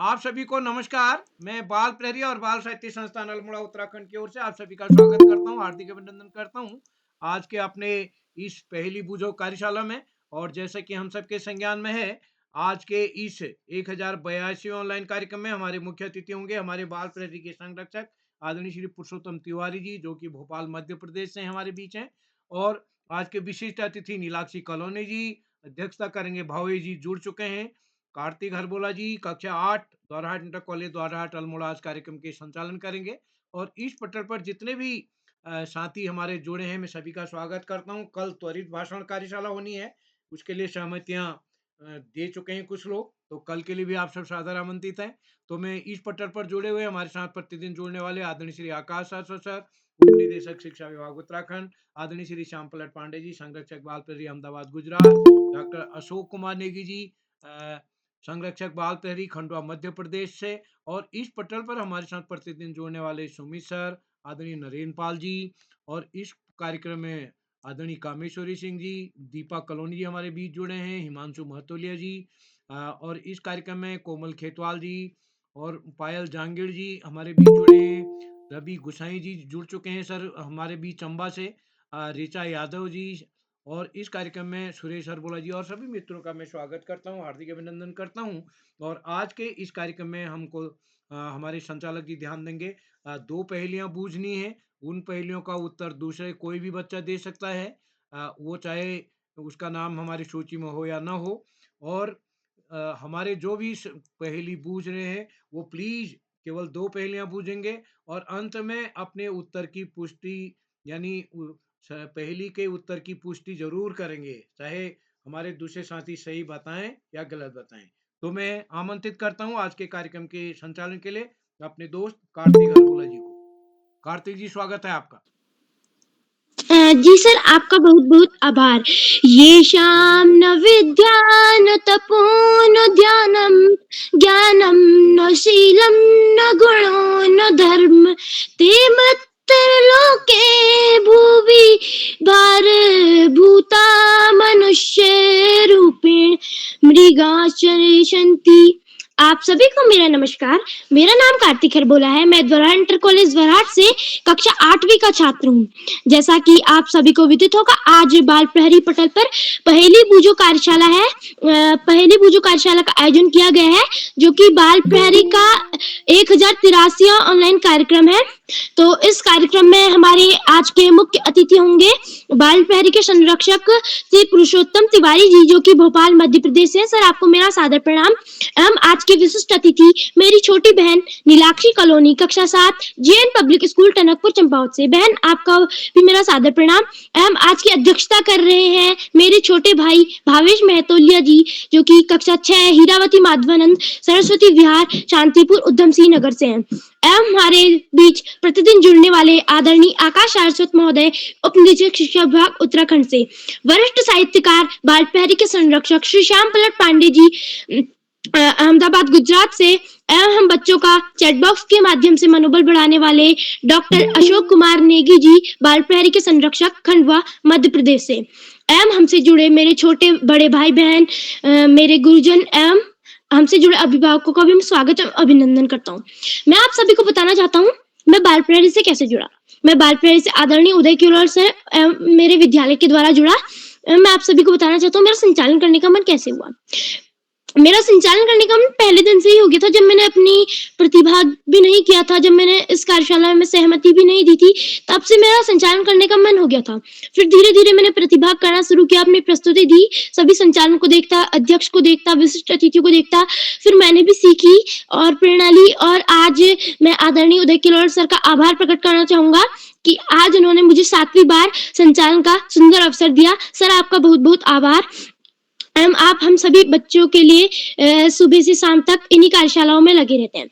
आप सभी को नमस्कार। मैं बाल प्रहरी और बाल साहित्य संस्थान अल्मोड़ा उत्तराखंड की ओर से आप सभी का स्वागत करता हूं, हार्दिक अभिनंदन करता हूं आज के अपने इस पहली बूझो कार्यशाला में। और जैसे कि हम सबके संज्ञान में है, आज के इस 1082 ऑनलाइन कार्यक्रम में हमारे मुख्य अतिथि होंगे हमारे बाल प्रहरी के संरक्षक आदरणीय श्री पुरुषोत्तम तिवारी जी, जो कि भोपाल मध्य प्रदेश से हमारे बीच हैं। और आज के विशिष्ट अतिथि नीलाक्षी कॉलोनी जी अध्यक्षता करेंगे, भावे जी जुड़ चुके हैं। कार्तिक हरबोला जी कक्षा 8 द्वाराहाट इंटर कॉलेज द्वाराहाट अल्मोड़ा आज कार्यक्रम के संचालन करेंगे। और इस पटल पर जितने भी साथी हमारे जुड़े हैं, मैं सभी का स्वागत करता हूं। कल त्वरित भाषण कार्यशाला होनी है, उसके लिए सहमतियां दे चुके हैं कुछ लोग, तो कल के लिए भी आप सब सादर आमंत्रित हैं। तो मैं इस पटल पर जुड़े हुए हमारे साथ प्रतिदिन जुड़ने वाले आदरणीय श्री आकाश शाश्वत सर, उप निदेशक शिक्षा विभाग उत्तराखंड, आदरणीय श्री श्याम पलट पांडे जी, संरक्षक बाल प्रहरी अहमदाबाद गुजरात, डॉक्टर अशोक कुमार नेगी जी, संरक्षक बाल प्रहरी खंडवा मध्य प्रदेश से। और इस पटल पर हमारे साथ प्रतिदिन जुड़ने वाले सुमित सर, आदरणीय नरेंद्र पाल जी, और इस कार्यक्रम में आदरणीय कामेश्वरी सिंह जी, दीपा कलोनी जी हमारे बीच जुड़े हैं, हिमांशु महतोलिया जी, और इस कार्यक्रम में कोमल खेतवाल जी और पायल जांगिड़ जी हमारे बीच जुड़े हैं। रवि गुसाई जी जुड़ चुके हैं सर हमारे बीच चंबा से, ऋचा यादव जी। और इस कार्यक्रम में सुरेश हरबोला जी और सभी मित्रों का मैं स्वागत करता हूं, हार्दिक अभिनंदन करता हूं। और आज के इस कार्यक्रम में हमको हमारे संचालक जी ध्यान देंगे, दो पहेलियां बूझनी है। उन पहेलियों का उत्तर दूसरे कोई भी बच्चा दे सकता है, वो चाहे उसका नाम हमारी सूची में हो या ना हो। और हमारे जो भी पहेली बूझ रहे हैं वो प्लीज केवल दो पहेलियां बूझेंगे, और अंत में अपने उत्तर की पुष्टि, यानी पहेली के उत्तर की पुष्टि जरूर करेंगे, चाहे हमारे दूसरे साथी सही बताएं या गलत बताएं। तो मैं आमंत्रित करता हूं आज के कार्यक्रम के संचालन के लिए अपने दोस्त कार्तिक हरबोला जी को। कार्तिक जी, स्वागत है आपका। जी सर, आपका बहुत बहुत आभार। ये शाम न विद्या न तपो न ध्यानम ज्ञानम न शीलम न गुणो न धर्म ते मत्तर लोके भुवि भार भूता मनुष्य रूपेण मृगा शन्ति। आप सभी को मेरा नमस्कार। मेरा नाम कार्तिक हरबोला है। मैं द्वाराहाट इंटर कॉलेज द्वाराहाट से कक्षा 8वीं का छात्र हूँ। जैसा कि आप सभी को विदित होगा, आज बाल प्रहरी पटल पर पहेली बूझो कार्यशाला है। पहेली बूझो कार्यशाला का आयोजन किया गया है, जो कि बाल प्रहरी का 1083 ऑनलाइन कार्यक्रम है। तो इस कार्यक्रम में हमारे आज के मुख्य अतिथि होंगे बाल प्रहरी के संरक्षक श्री पुरुषोत्तम तिवारी जी, जो कि भोपाल मध्य प्रदेश से। सर, आपको मेरा सादर प्रणाम। एवं आज के विशिष्ट अतिथि मेरी छोटी बहन नीलाक्षी कॉलोनी कक्षा 7 JN public school Tanakpur Champawat से। बहन, आपका भी मेरा सादर प्रणाम। एवं आज की अध्यक्षता कर रहे हैं मेरे छोटे भाई भावेश महतोलिया जी, जो कि कक्षा 6 हीरावती माधवानंद सरस्वती विहार शांतिपुर उधम सिंह नगर से हैं। एवं हमारे बीच प्रतिदिन जुड़ने वाले आदरणीय आकाश शाश्वत महोदय, उप निदेशक शिक्षा विभाग उत्तराखंड से। वरिष्ठ साहित्यकार बाल प्रहरी के संरक्षक श्री श्याम पलट पांडे जी, अहमदाबाद गुजरात से। एवं हम बच्चों का चैट बॉक्स के माध्यम से मनोबल बढ़ाने वाले डॉक्टर अशोक कुमार नेगी जी, बाल प्रहरी के संरक्षक खंडवा मध्य प्रदेश से। एवं हमसे जुड़े मेरे छोटे बड़े भाई बहन, मेरे गुरुजन एवं हमसे जुड़े अभिभावकों का भी मैं स्वागत एवं अभिनंदन करता हूँ। मैं आप सभी को बताना चाहता हूँ मैं बाल प्रहरी से कैसे जुड़ा। मैं बाल प्रहरी से आदरणीय उदय किरोड़ से मेरे विद्यालय के द्वारा जुड़ा। मैं आप सभी को बताना चाहता हूँ मेरा संचालन करने का मन कैसे हुआ। मेरा संचालन करने का मन पहले दिन से ही हो गया था, जब मैंने अपनी प्रतिभाग भी नहीं किया था, जब मैंने इस कार्यशाला में सहमति भी नहीं दी थी, तब से मेरा संचालन करने का मन हो गया था। फिर धीरे धीरे मैंने प्रतिभाग करना शुरू किया, अपनी प्रस्तुति दी, सभी संचालन को देखता, अध्यक्ष को देखता, विशिष्ट अतिथियों को देखता, फिर मैंने भी सीखी और प्रेरणा ली। और आज मैं आदरणीय उदय किरोड़ सर का आभार प्रकट करना चाहूंगा कि आज उन्होंने मुझे 7वीं बार संचालन का सुंदर अवसर दिया। सर, आपका बहुत बहुत आभार। आप हम सभी बच्चों के लिए सुबह से शाम तक इन्हीं कार्यशालाओं में लगे रहते हैं।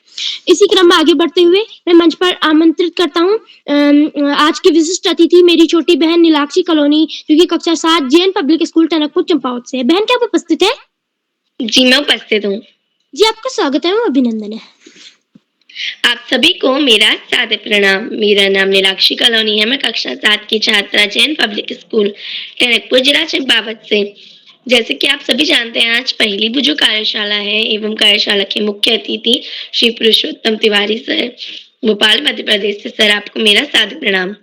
इसी क्रम में आगे बढ़ते हुए मैं मंच पर आमंत्रित करता हूँ आज की विशिष्ट अतिथि मेरी छोटी बहन नीलाक्षी कॉलोनी, जो कि कक्षा 7 JN public school Tanakpur Champawat से है। बहन, क्या आप उपस्थित है? जी, मैं उपस्थित हूँ। जी, आपका स्वागत है, अभिनंदन है। आप सभी को मेरा सादर प्रणाम। मेरा नाम नीलाक्षी कॉलोनी है। मैं कक्षा 7 की छात्रा जैन पब्लिक स्कूल टनकपुर जिला चंपावत से। जैसे कि आप सभी जानते हैं आज पहली भी जो कार्यशाला है एवं कार्यशाला के मुख्य अतिथि श्री पुरुषोत्तम तिवारी सर, भोपाल मध्य प्रदेश से। सर आपको मेरा सादर प्रणाम।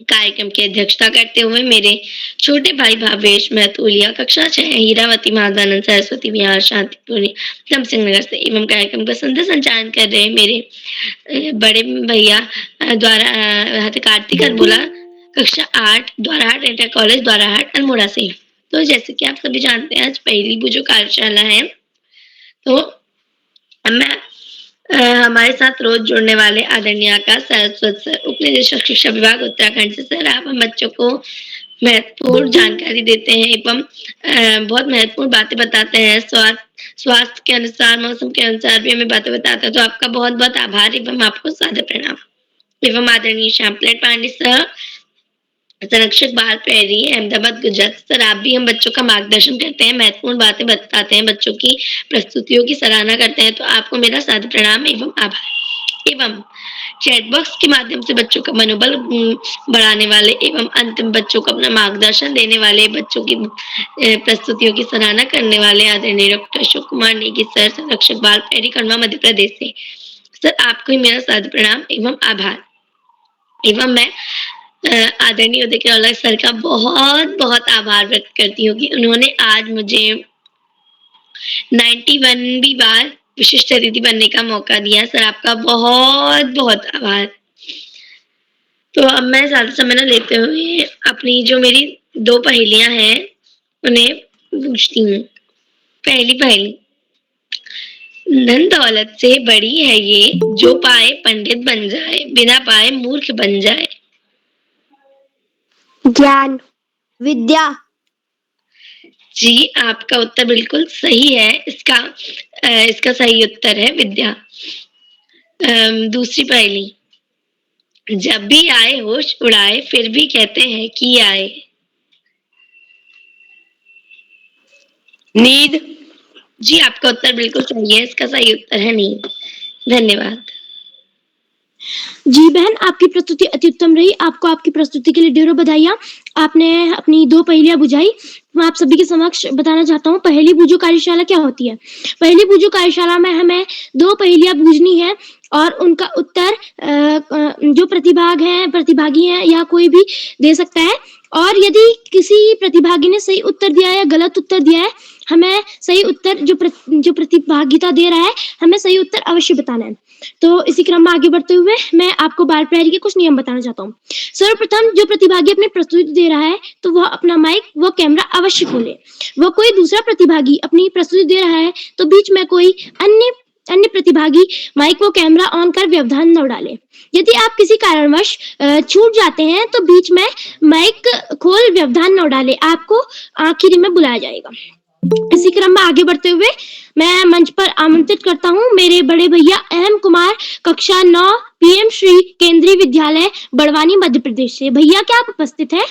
कार्यक्रम की अध्यक्षता करते हुए मेरे छोटे भाई भावेश महतोलिया कक्षा 6 हीरावती महादानंद सरस्वती विहार शांतिपुरी धमसिंह नगर से एवं कार्यक्रम का सुंदर संचालन कर रहे मेरे बड़े भैया द्वारा कार्तिक अरबोला कक्षा 8 द्वाराहाट इंटर कॉलेज द्वाराहाट अल्मोड़ा से। तो जैसे कि आप सभी जानते हैं आज पहली वो जो कार्यशाला है, तो मैं हमारे साथ रोज जुड़ने वाले आदरणीय आकाश सरस्वत सर, उप निदेशक शिक्षा विभाग उत्तराखंड से। सर आप हम बच्चों को महत्वपूर्ण जानकारी देते हैं एवं बहुत महत्वपूर्ण बातें बताते हैं। स्वास्थ्य के अनुसार, मौसम के अनुसार भी हमें बातें बताते हैं। तो आपका बहुत बहुत आभार एवं आपको सादर प्रणाम। एवं आदरणीय श्यामप्लेट पांडे सर, संरक्षक बाल प्रहरी अहमदाबाद गुजरात। सर आप भी हम बच्चों का मार्गदर्शन करते हैं, महत्वपूर्ण बातें बताते हैं, बच्चों की प्रस्तुतियों की सराहना करते हैं। तो आपको मेरा सादर प्रणाम एवं आभार। एवं चैट बॉक्स के माध्यम से बच्चों का मनोबल बढ़ाने वाले एवं अंतिम बच्चों को अपना मार्गदर्शन देने वाले, बच्चों की प्रस्तुतियों की सराहना करने वाले आदरणीय डॉक्टर अशोक कुमार नेगी सर, संरक्षक बाल प्रहरी खंडवा मध्य प्रदेश से। सर आपको ही मेरा सादर प्रणाम एवं आभार। एवं मैं आदरणीय उदय केवलकर सर का बहुत बहुत आभार व्यक्त करती हूँ कि उन्होंने आज मुझे 91वीं बार विशिष्ट अतिथि बनने का मौका दिया। सर आपका बहुत बहुत आभार। तो अब मैं ज्यादा समय न लेते हुए अपनी जो मेरी 2 पहेलियां हैं उन्हें पूछती हूँ। पहली पहेली, धन दौलत से बड़ी है ये, जो पाए पंडित बन जाए, बिना पाए मूर्ख बन जाए। ज्ञान, विद्या। जी आपका उत्तर बिल्कुल सही है। इसका सही उत्तर है विद्या। दूसरी पहेली, जब भी आए होश उड़ाए, फिर भी कहते हैं कि आए। नींद। जी आपका उत्तर बिल्कुल सही है। इसका सही उत्तर है नींद। धन्यवाद। जी बहन, आपकी प्रस्तुति अति उत्तम रही। आपको आपकी प्रस्तुति के लिए ढेरों बधाइयाँ। आपने अपनी 2 पहेलियां बुझाई। मैं आप सभी के समक्ष बताना चाहता हूँ पहेली बूझो कार्यशाला क्या होती है। पहेली बूझो कार्यशाला में हमें 2 पहेलियां बूझनी है और उनका उत्तर जो प्रतिभागी हैं या कोई भी दे सकता है। और यदि किसी प्रतिभागी ने सही उत्तर दिया है या गलत उत्तर दिया है, हमें सही उत्तर जो प्रतिभागिता दे रहा है, हमें सही उत्तर अवश्य बताना है। तो इसी क्रम में आगे बढ़ते हुए मैं आपको बाल प्रहरी के कुछ नियम बताना चाहता हूँ। सर्वप्रथम जो प्रतिभागी अपनी प्रस्तुति दे रहा है, तो वह अपना माइक व कैमरा अवश्य खोले। वो कोई दूसरा प्रतिभागी अपनी प्रस्तुति दे रहा है तो बीच में कोई अन्य प्रतिभागी माइक व कैमरा ऑन कर व्यवधान न डाले। यदि आप किसी कारणवश छूट जाते हैं तो बीच में माइक खोल व्यवधान न डाले, आपको आखिरी में बुलाया जाएगा। इसी क्रम में आगे बढ़ते हुए मैं मंच पर आमंत्रित करता हूँ मेरे बड़े भैया अहम कुमार, कक्षा 9 पीएम श्री केंद्रीय विद्यालय बड़वानी मध्य प्रदेश से। भैया क्या आप उपस्थित हैं?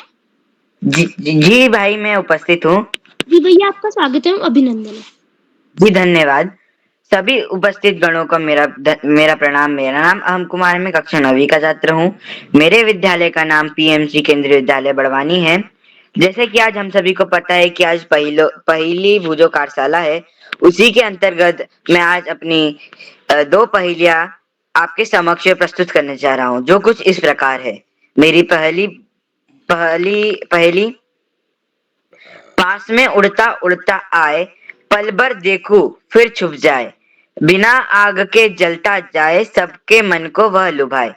जी भाई मैं उपस्थित हूँ। जी भैया आपका स्वागत है, अभिनंदन है। जी धन्यवाद। सभी उपस्थित गणों को मेरा प्रणाम। मेरा नाम अहम कुमार, मैं कक्षा 9वीं का छात्र हूँ। मेरे विद्यालय का नाम पीएमसी केंद्रीय विद्यालय बड़वानी है। जैसे कि आज हम सभी को पता है कि आज पहली बूझो कार्यशाला है, उसी के अंतर्गत मैं आज अपनी 2 पहेलियां आपके समक्ष प्रस्तुत करने जा रहा हूँ, जो कुछ इस प्रकार है। मेरी पहली, पास में उड़ता उड़ता आए, पल भर देखूं फिर छुप जाए, बिना आग के जलता जाए, सबके मन को वह लुभाए।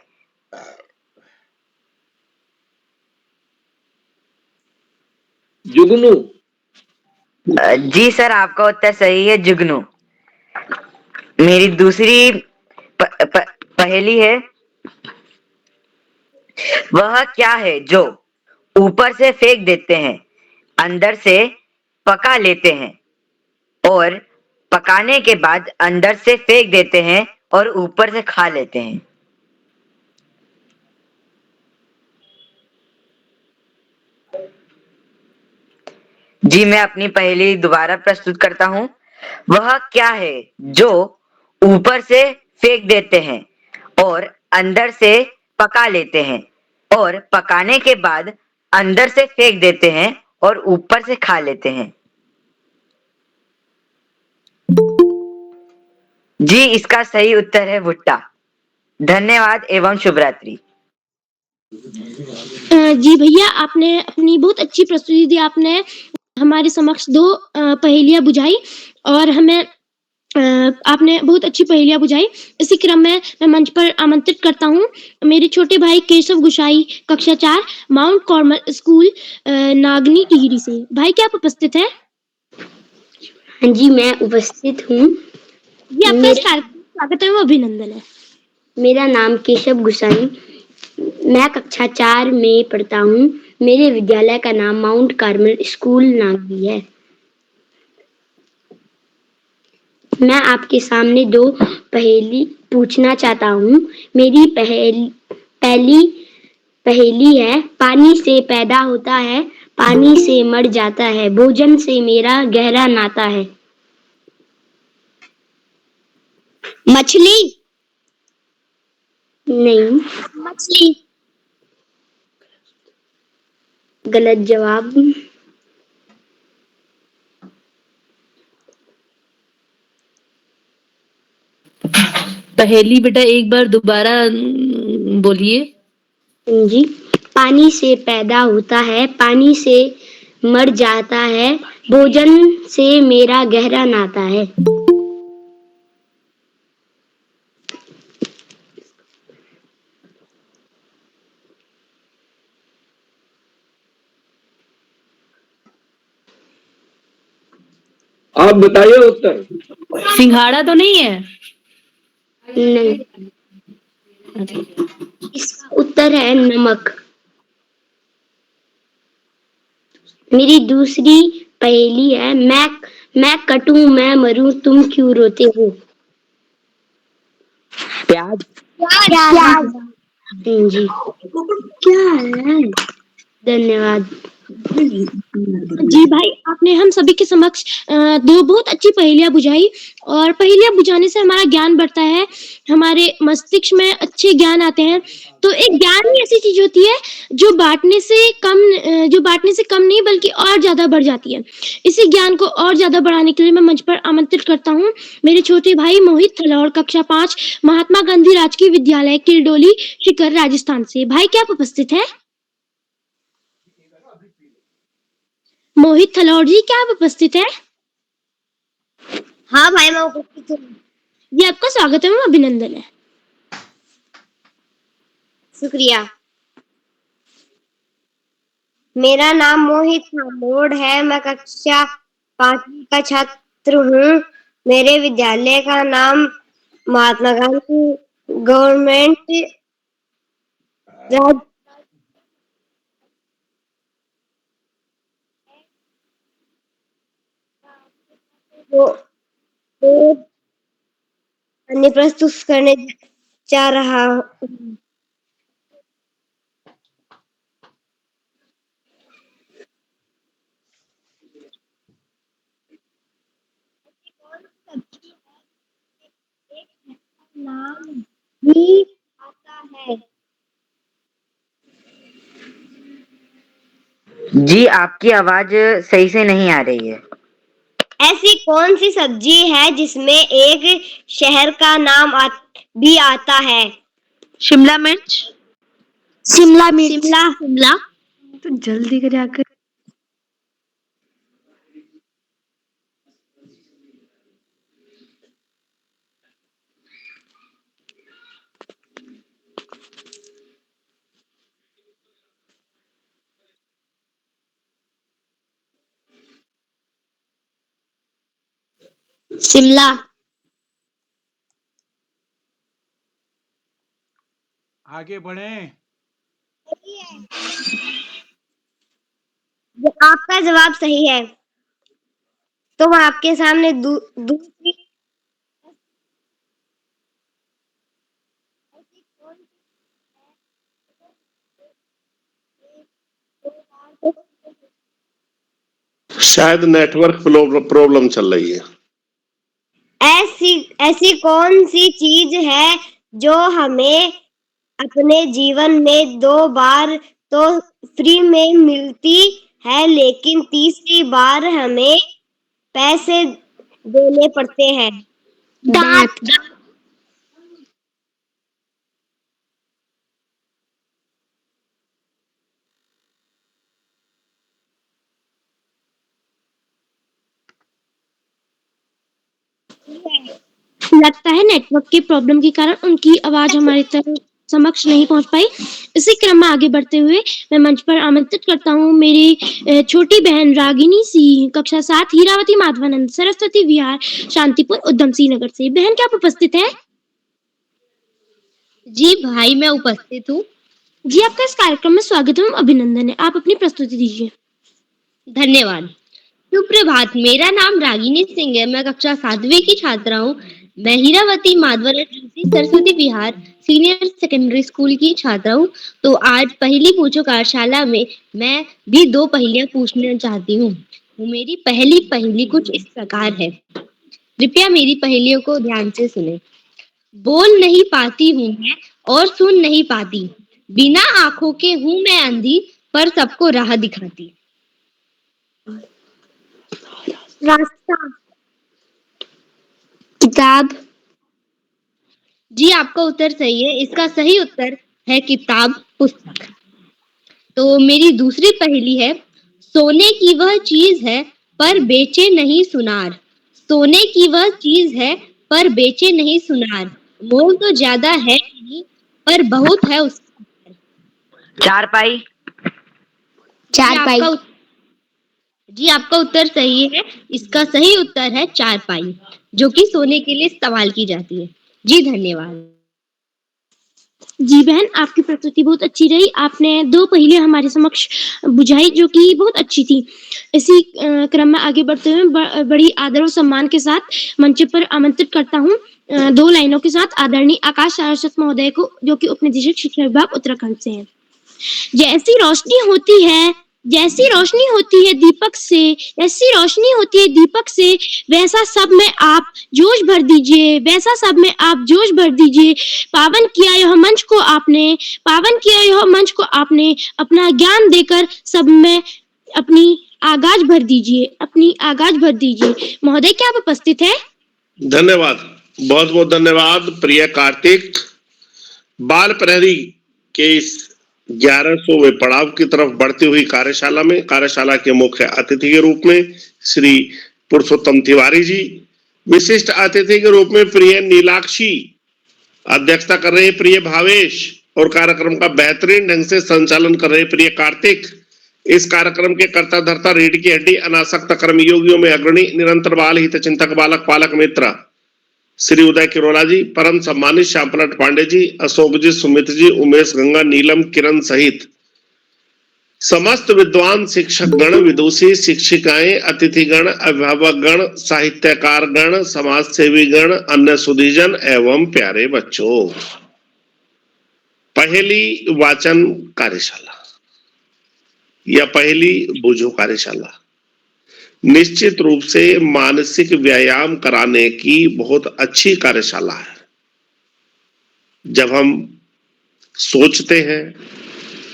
जुगनू। जी सर आपका उत्तर सही है, जुगनू। मेरी दूसरी पहेली है, वह क्या है जो ऊपर से फेंक देते हैं, अंदर से पका लेते हैं, और पकाने के बाद अंदर से फेंक देते हैं और ऊपर से खा लेते हैं। जी मैं अपनी पहेली दोबारा प्रस्तुत करता हूँ। वह क्या है जो ऊपर से फेंक देते हैं और अंदर से पका लेते हैं, और पकाने के बाद अंदर से फेंक देते हैं और ऊपर से खा लेते हैं। जी, इसका सही उत्तर है भुट्टा। धन्यवाद एवं शुभ रात्रि। जी भैया, आपने अपनी बहुत अच्छी प्रस्तुति दी। आपने हमारे समक्ष 2 पहेलियाँ बुझाई और हमें आपने बहुत अच्छी पहेलियाँ बुझाई। इसी क्रम में मैं मंच पर आमंत्रित करता हूँ मेरे छोटे भाई केशव गुसाई, कक्षा 4, mount Carmel school, Nagni Tehri से। भाई, क्या आप उपस्थित हैं? हाँ जी, मैं उपस्थित हूँ। जी, आपका इस कार्यक्रम में स्वागत एवं अभिनंदन है। मेरा नाम केशव गुसाई, मैं कक्षा 4 में पढ़ता हूँ। मेरे विद्यालय का नाम माउंट कार्मल स्कूल नागरी है। मैं आपके सामने 2 पहेली पूछना चाहता हूँ। मेरी पहली पहेली है, पानी से पैदा होता है, पानी से मर जाता है, भोजन से मेरा गहरा नाता है। मछली? नहीं, मछली। गलत जवाब। पहेली बेटा एक बार दोबारा बोलिए। जी, पानी से पैदा होता है, पानी से मर जाता है, भोजन से मेरा गहरा नाता है। आप बताइए उत्तर। सिंघाड़ा तो नहीं है? नहीं, इसका उत्तर है नमक। मेरी दूसरी पहेली है, मैं कटूं मैं मरूं तुम क्यों रोते हो? प्याज। प्याज। जी, क्या है? धन्यवाद। जी भाई, आपने हम सभी के समक्ष 2 बहुत अच्छी पहेलियाँ बुझाई और पहेलियाँ बुझाने से हमारा ज्ञान बढ़ता है, हमारे मस्तिष्क में अच्छे ज्ञान आते हैं। तो एक ज्ञान ही ऐसी चीज़ होती है जो बाँटने से कम नहीं बल्कि और ज़्यादा बढ़ जाती है। इसी ज्ञान को और ज़्यादा बढ़ाने के लिए मैं मंच पर आमंत्रित करता हूँ मेरे छोटे भाई मोहित थलौड़, कक्षा 5, महात्मा गांधी राजकीय विद्यालय, किरडोली, सीकर, राजस्थान से। भाई, क्या आप उपस्थित हैं? मोहित थलौड़ जी, क्या आप उपस्थित हैं? हाँ भाई, मैं उपस्थित हूँ। जी, आपका स्वागत एवं अभिनंदन है। शुक्रिया। मेरा नाम मोहित थलौड़ है, मैं कक्षा 5वीं का छात्र हूँ। मेरे विद्यालय का नाम महात्मा गांधी गवर्नमेंट राज प्रस्तुत करने जा रहा हूँ। नाम भी आता है। जी, आपकी आवाज सही से नहीं आ रही है। ऐसी कौन सी सब्जी है जिसमें एक शहर का नाम भी आता है? शिमला मिर्च। शिमला मिर्च। शिमला। तो जल्दी कर जाकर। शिमला। आगे बढ़ें। आपका जवाब सही है। तो मैं आपके सामने दूसरी शायद नेटवर्क प्रॉब्लम चल रही है। ऐसी कौन सी चीज है जो हमें अपने जीवन में 2 बार तो फ्री में मिलती है लेकिन तीसरी बार हमें पैसे देने पड़ते हैं? दांत। लगता है नेटवर्क के प्रॉब्लम के कारण उनकी आवाज हमारी तरफ समक्ष नहीं पहुंच पाई। इसी क्रम में आगे बढ़ते हुए मैं मंच पर आमंत्रित करता हूँ मेरी छोटी बहन रागिनी सिंह, कक्षा 7, हीरावती माधवानंद, सरस्वती विहार, शांतिपुर, उधम सिंह नगर से। बहन, क्या आप उपस्थित हैं? जी भाई, मैं उपस्थित हूँ। जी, आपका इस कार्यक्रम में स्वागत एवं अभिनंदन है। आप अपनी प्रस्तुति दीजिए। धन्यवाद। सुप्रभात, मेरा नाम रागिनी सिंह है। मैं कक्षा 7वीं की छात्रा हूँ। मैं Hirawati Madhavanand Saraswati Vihar senior secondary school की छात्रा हूँ। तो आज पहली पूछो कार्यशाला में मैं भी 2 पहेलियां पूछना चाहती हूँ। मेरी पहली पहेली कुछ इस प्रकार है। कृपया मेरी पहेलियों को ध्यान से सुने। बोल नहीं पाती हूँ मैं और सुन नहीं पाती, बिना आंखों के हूँ मैं अंधी, पर सबको राह दिखाती। रास्ता। किताब। जी, आपका उत्तर सही है। इसका सही उत्तर है किताब, पुस्तक। तो मेरी दूसरी पहेली है, सोने की वह चीज है पर बेचे नहीं सुनार। सोने की वह चीज है पर बेचे नहीं सुनार। मोल तो ज्यादा है नहीं, पर बहुत है उसका। चारपाई। चारपाई। जी, आपका उत्तर सही है। इसका सही उत्तर है चारपाई, जो कि सोने के लिए इस्तेमाल की जाती है। जी, धन्यवाद। जी बहन, आपकी प्रस्तुति बहुत अच्छी रही। आपने 2 पहेलियां हमारे समक्ष बुझाई जो कि बहुत अच्छी थी। इसी क्रम में आगे बढ़ते हुए बड़ी आदर और सम्मान के साथ मंच पर आमंत्रित करता हूँ 2 लाइनों के साथ आदरणीय आकाश सारस्वत महोदय को, जो कि उपनिदेशक शिक्षा विभाग उत्तराखंड से हैं। जैसी रोशनी होती है दीपक से, ऐसी रोशनी होती है दीपक से, वैसा सब में आप जोश भर दीजिए, वैसा सब में आप जोश भर दीजिए। पावन किया यह मंच को आपने अपना ज्ञान देकर सब में अपनी आगाज भर दीजिए। महोदय, क्या आप उपस्थित हैं? धन्यवाद, बहुत बहुत धन्यवाद प्रिय कार्तिक। बाल प्रहरी के इस 1100वें पड़ाव की तरफ बढ़ती हुई कार्यशाला के मुख्य अतिथि के रूप में श्री पुरुषोत्तम तिवारी जी, विशिष्ट अतिथि के रूप में प्रिय नीलाक्षी, अध्यक्षता कर रहे प्रिय भावेश और कार्यक्रम का बेहतरीन ढंग से संचालन कर रहे प्रिय कार्तिक, इस कार्यक्रम के कर्ता धर्ता, रीढ़ की हड्डी, अनासक्त कर्मयोगियों में अग्रणी, निरंतर बाल हित चिंतक, बालक पालक मित्र श्री उदय किरोला जी, परम सम्मानित श्यामपलट पांडे जी, अशोक जी, सुमित जी, उमेश, गंगा, नीलम, किरण सहित समस्त विद्वान शिक्षक गण, विदुषी, शिक्षिकाएं, अतिथिगण, अभिभावक गण, साहित्यकार गण, समाज सेवी गण, अन्य सुधीजन एवं प्यारे बच्चों, पहली वाचन कार्यशाला या पहली बुझो कार्यशाला निश्चित रूप से मानसिक व्यायाम कराने की बहुत अच्छी कार्यशाला है। जब हम सोचते हैं,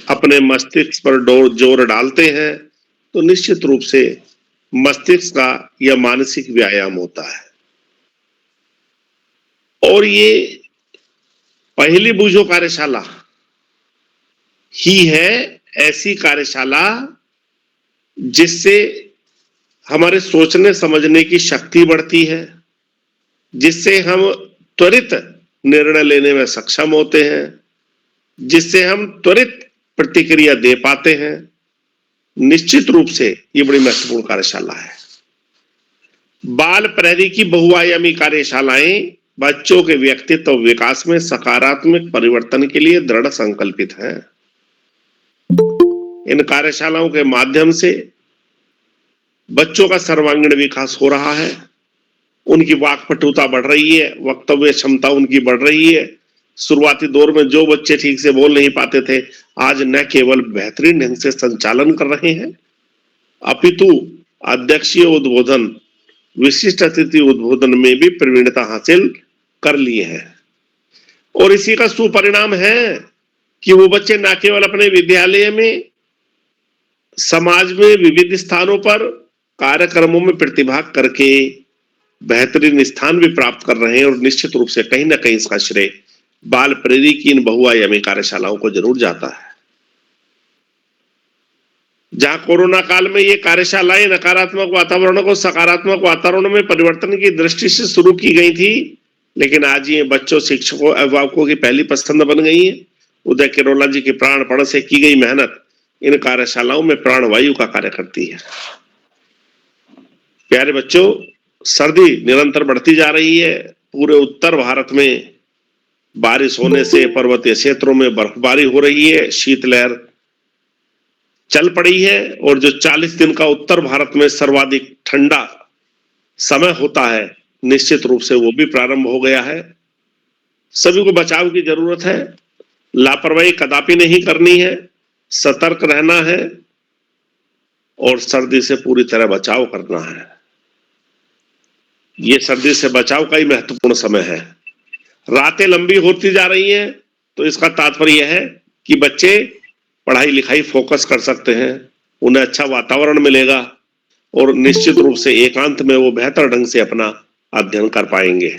अपने मस्तिष्क पर जोर डालते हैं, तो निश्चित रूप से मस्तिष्क का यह मानसिक व्यायाम होता है। और ये पहली बुझो कार्यशाला ही है ऐसी कार्यशाला जिससे हमारे सोचने समझने की शक्ति बढ़ती है, जिससे हम त्वरित निर्णय लेने में सक्षम होते हैं, जिससे हम त्वरित प्रतिक्रिया दे पाते हैं। निश्चित रूप से ये बड़ी महत्वपूर्ण कार्यशाला है। बाल प्रहरी की बहुआयामी कार्यशालाएं बच्चों के व्यक्तित्व विकास में सकारात्मक परिवर्तन के लिए दृढ़ संकल्पित हैं। इन कार्यशालाओं के माध्यम से बच्चों का सर्वांगीण विकास हो रहा है, उनकी वाक्पटुता बढ़ रही है, वक्तव्य क्षमता उनकी बढ़ रही है। शुरुआती दौर में जो बच्चे ठीक से बोल नहीं पाते थे, आज न केवल बेहतरीन ढंग से संचालन कर रहे हैं, अपितु अध्यक्षीय उद्बोधन, विशिष्ट अतिथि उद्बोधन में भी प्रवीणता हासिल कर लिए हैं। और इसी का सुपरिणाम है कि वो बच्चे न केवल अपने विद्यालय में, समाज में विविध स्थानों पर कार्यक्रमों में प्रतिभाग करके बेहतरीन स्थान भी प्राप्त कर रहे हैं और निश्चित रूप से कहीं ना कहीं इसका श्रेय बाल प्रेरी की इन बहुआयामी कार्यशालाओं को जरूर जाता है। जहां कोरोना काल में ये कार्यशालाएं नकारात्मक वातावरण को सकारात्मक वातावरण में परिवर्तन की दृष्टि से शुरू की गई थी, लेकिन आज ये बच्चों, शिक्षकों, अभिभावकों की पहली पसंद बन गई है। उदय किरोला जी की प्राणपण से की गई मेहनत इन कार्यशालाओं में प्राणवायु का कार्य करती है। प्यारे बच्चों, सर्दी निरंतर बढ़ती जा रही है। पूरे उत्तर भारत में बारिश होने से पर्वतीय क्षेत्रों में बर्फबारी हो रही है, शीतलहर चल पड़ी है और जो 40 दिन का उत्तर भारत में सर्वाधिक ठंडा समय होता है, निश्चित रूप से वो भी प्रारंभ हो गया है। सभी को बचाव की जरूरत है। लापरवाही कदापि नहीं करनी है, सतर्क रहना है और सर्दी से पूरी तरह बचाव करना है। ये सर्दी से बचाव का ही महत्वपूर्ण समय है। रातें लंबी होती जा रही हैं, तो इसका तात्पर्य है कि बच्चे पढ़ाई लिखाई फोकस कर सकते हैं, उन्हें अच्छा वातावरण मिलेगा और निश्चित रूप से एकांत में वो बेहतर ढंग से अपना अध्ययन कर पाएंगे।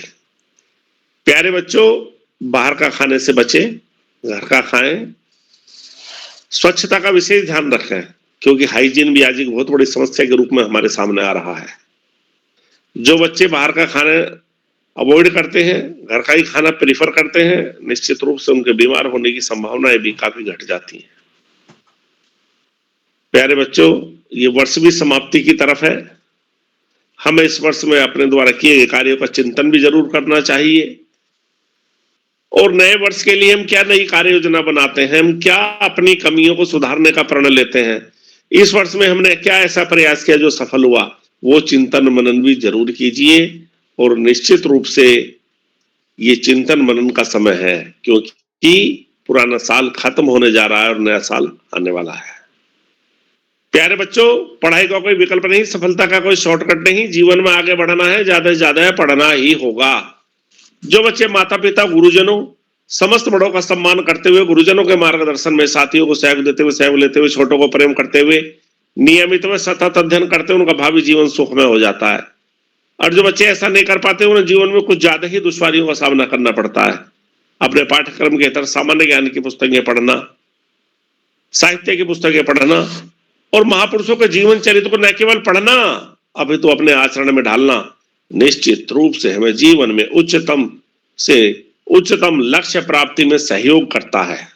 प्यारे बच्चों, बाहर का खाने से बचें, घर का खाएं। स्वच्छता का विशेष ध्यान रखें, क्योंकि हाइजीन भी आज एक बहुत बड़ी समस्या के रूप में हमारे सामने आ रहा है। जो बच्चे बाहर का खाना अवॉइड करते हैं, घर का ही खाना प्रीफर करते हैं, निश्चित रूप से उनके बीमार होने की संभावनाएं भी काफी घट जाती हैं। प्यारे बच्चों, ये वर्ष भी समाप्ति की तरफ है। हमें इस वर्ष में अपने द्वारा किए गए कार्यों का चिंतन भी जरूर करना चाहिए और नए वर्ष के लिए हम क्या नई कार्य योजना बनाते हैं, हम क्या अपनी कमियों को सुधारने का प्रण लेते हैं, इस वर्ष में हमने क्या ऐसा प्रयास किया जो सफल हुआ, वो चिंतन मनन भी जरूर कीजिए। और निश्चित रूप से ये चिंतन मनन का समय है, क्योंकि पुराना साल खत्म होने जा रहा है और नया साल आने वाला है। प्यारे बच्चों, पढ़ाई का कोई विकल्प नहीं, सफलता का कोई शॉर्टकट नहीं। जीवन में आगे बढ़ना है, ज्यादा से ज्यादा पढ़ना ही होगा। जो बच्चे माता पिता, गुरुजनों, समस्त बड़ों का सम्मान करते हुए, गुरुजनों के मार्गदर्शन में साथियों को सहयोग देते हुए, सहयोग लेते हुए, छोटों को प्रेम करते हुए, नियमित व सतत अध्ययन करते हुए, उनका भावी जीवन सुखमय हो जाता है। और जो बच्चे ऐसा नहीं कर पाते, उन्हें जीवन में कुछ ज्यादा ही दुश्वारियों का सामना करना पड़ता है। अपने पाठ्यक्रम के तरह सामान्य ज्ञान की पुस्तकें पढ़ना, साहित्य की पुस्तकें पढ़ना और महापुरुषों के जीवन चरित्र को न केवल पढ़ना, अभी तो अपने आचरण में ढालना निश्चित रूप से हमें जीवन में उच्चतम से उच्चतम लक्ष्य प्राप्ति में सहयोग करता है।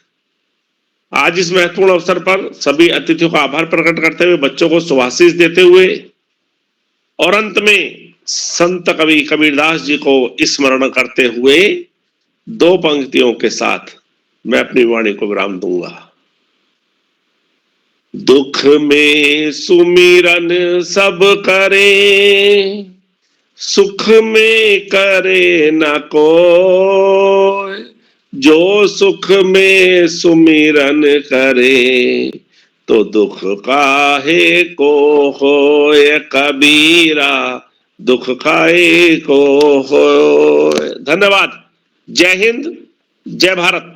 आज इस महत्वपूर्ण अवसर पर सभी अतिथियों का आभार प्रकट करते हुए, बच्चों को शुभाशीष देते हुए और अंत में संत कवि कबीरदास जी को स्मरण करते हुए 2 पंक्तियों के साथ मैं अपनी वाणी को विराम दूंगा। दुख में सुमिरन सब करे, सुख में करे न कोई। जो सुख में सुमिरन करे, तो दुख काहे को होए कबीरा, दुख काहे को होए। धन्यवाद। जय हिंद, जय भारत।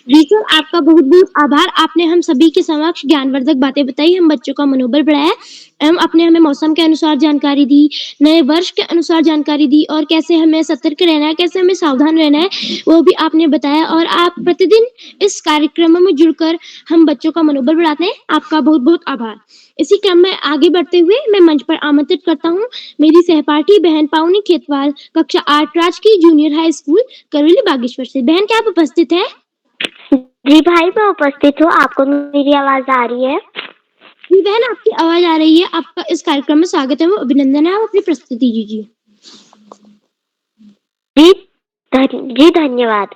जी सर, आपका बहुत बहुत आभार। आपने हम सभी के समक्ष ज्ञानवर्धक बातें बताई, हम बच्चों का मनोबल बढ़ाया एवं आपने हमें मौसम के अनुसार जानकारी दी, नए वर्ष के अनुसार जानकारी दी और कैसे हमें सतर्क रहना है, कैसे हमें सावधान रहना है, वो भी आपने बताया। और आप प्रतिदिन इस कार्यक्रमों में जुड़कर हम बच्चों का मनोबल बढ़ाते हैं। आपका बहुत बहुत आभार। इसी क्रम में आगे बढ़ते हुए मैं मंच पर आमंत्रित करता हूँ मेरी सहपाठी बहन पावनी खेतवाल, कक्षा 8 राजकीय junior high school Karauli Bageshwar से। बहन, क्या आप उपस्थित है? जी भाई, मैं उपस्थित हूँ। आपको मेरी आवाज आ रही है? जी बहन, आपकी आवाज आ रही है। आपका इस कार्यक्रम में स्वागत है, अभिनंदन है। आप अपनी प्रस्तुति दीजिए। जी धन्यवाद।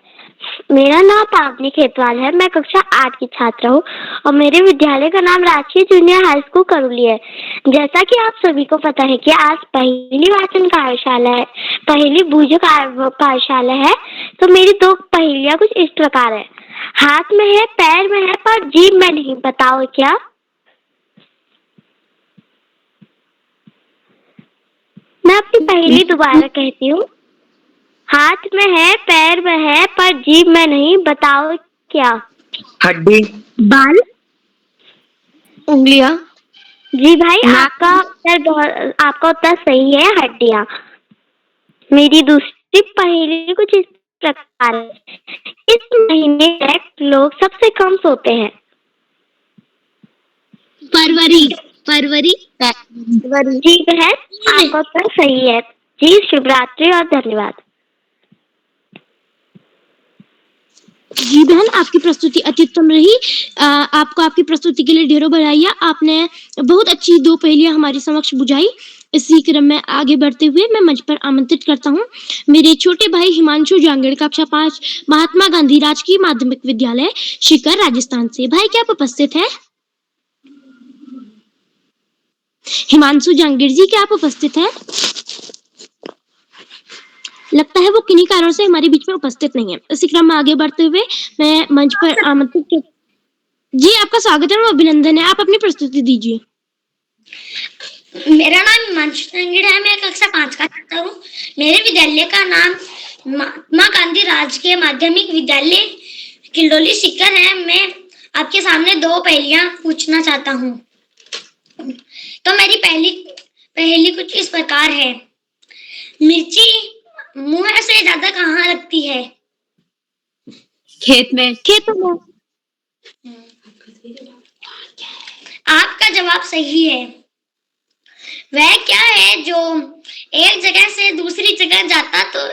मेरा नाम पावनी खेतवाल है। मैं कक्षा 8 की छात्रा हूँ और मेरे विद्यालय का नाम राजकीय जूनियर हाई स्कूल करौली है। जैसा कि आप सभी को पता है कि आज पहली वाचन कार्यशाला है, पहली बूझो कार्यशाला है, तो मेरी 2 पहेलियां कुछ इस प्रकार है। हाथ में है, पैर में है, पर जीभ में नहीं, बताओ क्या? मैं अपनी पहेली दोबारा कहती हूँ। हाथ में है, पैर में है, पर जीभ में नहीं, बताओ क्या? हड्डी, बाल, उंगलियां, जी भाई, आपका उत्तर सही है, हड्डियां। मेरी दूसरी पहेली कुछ इस प्रकार है। इस महीने में लोग सबसे कम सोते हैं। फरवरी फरवरी जी बहन, आपका उत्तर सही है। जी, शुभ रात्रि और धन्यवाद। जी बहन, आपकी प्रस्तुति अत्युत्तम रही। आपको आपकी प्रस्तुति के लिए ढेरों बधाइयाँ। आपने बहुत अच्छी 2 पहेलियाँ हमारे समक्ष बुझाई। इसी क्रम में आगे बढ़ते हुए मैं मंच पर आमंत्रित करता हूँ मेरे छोटे भाई हिमांशु जांगड़, कक्षा 5, महात्मा गांधी राजकीय माध्यमिक विद्यालय शिकर, राजस्थान से। भाई क्या आप उपस्थित हैं? हिमांशु जांगड़ जी, क्या आप उपस्थित हैं? लगता है वो किन्हीं कारणों से हमारे बीच में उपस्थित नहीं है। इसी क्रम में आगे बढ़ते हुए मैं मंच पर आमंत्रित जी, आपका स्वागत है और अभिनंदन है। आप अपनी प्रस्तुति दीजिए। मेरा नाम हिमांशु जांगड़ है, मैं कक्षा 5 का छात्र हूँ। मेरे विद्यालय का नाम महात्मा गांधी राजकीय माध्यमिक विद्यालय किल्डोली शिकर है। मैं आपके सामने 2 पहेलियां पूछना चाहता हूँ। तो मेरी पहेली कुछ इस प्रकार है। मिर्ची मुंह से ज्यादा कहाँ लगती है? खेत में। खेतों में। आपका जवाब सही है। वह क्या है जो एक जगह से दूसरी जगह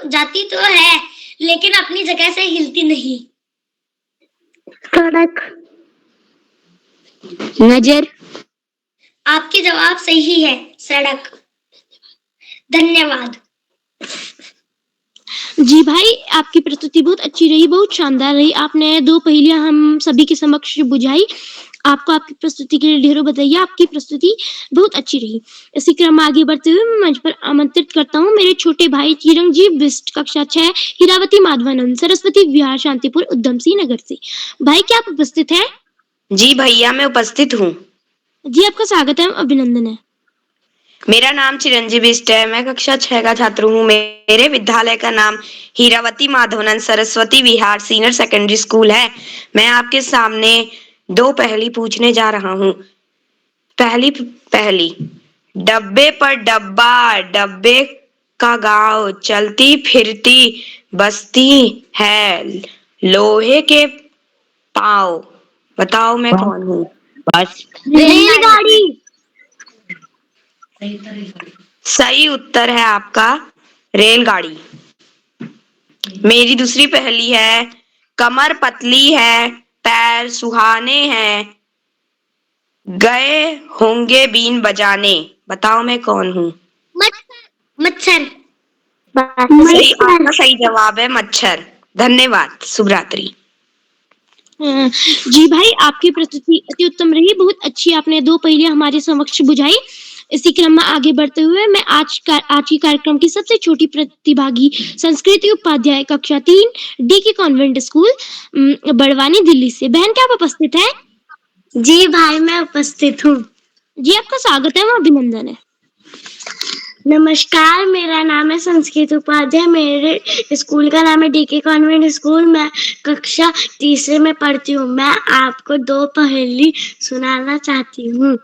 जाती तो है, लेकिन अपनी जगह से हिलती नहीं? सड़क। नजर। आपकी जवाब सही है, सड़क। धन्यवाद। जी भाई, आपकी प्रस्तुति बहुत अच्छी रही, बहुत शानदार रही। आपने 2 पहेलियां हम सभी के समक्ष बुझाई। आपको आपकी प्रस्तुति के लिए ढेरों बधाइयाँ। आपकी प्रस्तुति बहुत अच्छी रही। इसी क्रम में आगे बढ़ते हुए मैं मंच पर आमंत्रित करता हूँ मेरे छोटे भाई चिरंजीव बिष्ट, कक्षा 6, हीरावती माधवानंद सरस्वती विहार, शांतिपुर, उधम सिंह नगर से। भाई क्या आप उपस्थित हैं? जी भैया, मैं उपस्थित हूँ। जी, आपका स्वागत है, अभिनंदन है। मेरा नाम चिरंजीव बिष्ट है, मैं कक्षा 6 का छात्र हूँ। मेरे विद्यालय का नाम Hirawati Madhavanand Saraswati Vihar senior secondary school है। मैं आपके सामने 2 पहेली पूछने जा रहा हूँ। पहली, डब्बे पर डब्बा, डब्बे का गांव, चलती फिरती बस्ती है, लोहे के पाँव, बताओ मैं कौन हूँ? बस। रेलगाड़ी। सही उत्तर है आपका, रेलगाड़ी। मेरी दूसरी पहेली है। कमर पतली है, पैर सुहाने हैं, गए होंगे बीन बजाने, बताओ मैं कौन हूँ? मच्छर। आपका सही जवाब है मच्छर। धन्यवाद, शुभ रात्रि। जी भाई, आपकी प्रस्तुति अति उत्तम रही, बहुत अच्छी। आपने 2 पहेलियां हमारे समक्ष बुझाई। इसी क्रम में आगे बढ़ते हुए मैं आज की कार्यक्रम की सबसे छोटी प्रतिभागी संस्कृति उपाध्याय, कक्षा 3, डी के कॉन्वेंट स्कूल, बड़वानी, दिल्ली से। बहन क्या आप उपस्थित हैं? जी भाई, मैं उपस्थित हूँ। जी, आपका स्वागत है, अभिनंदन है। नमस्कार, मेरा नाम है संस्कृत उपाध्याय। मेरे स्कूल का नाम है डीके कॉन्वेंट स्कूल। मैं कक्षा 3 में पढ़ती हूँ। मैं आपको 2 पहेली सुनाना चाहती हूँ।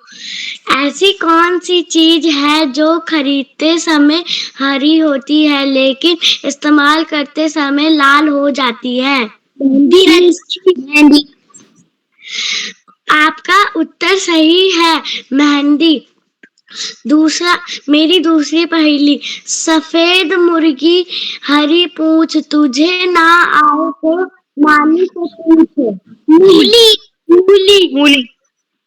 ऐसी कौन सी चीज है जो खरीदते समय हरी होती है लेकिन इस्तेमाल करते समय लाल हो जाती है? मेहंदी। आपका उत्तर सही है, मेहंदी। मेरी दूसरी पहेली। सफेद मुर्गी हरी पूछ, तुझे ना आए तो नानी को पूछ। मूली।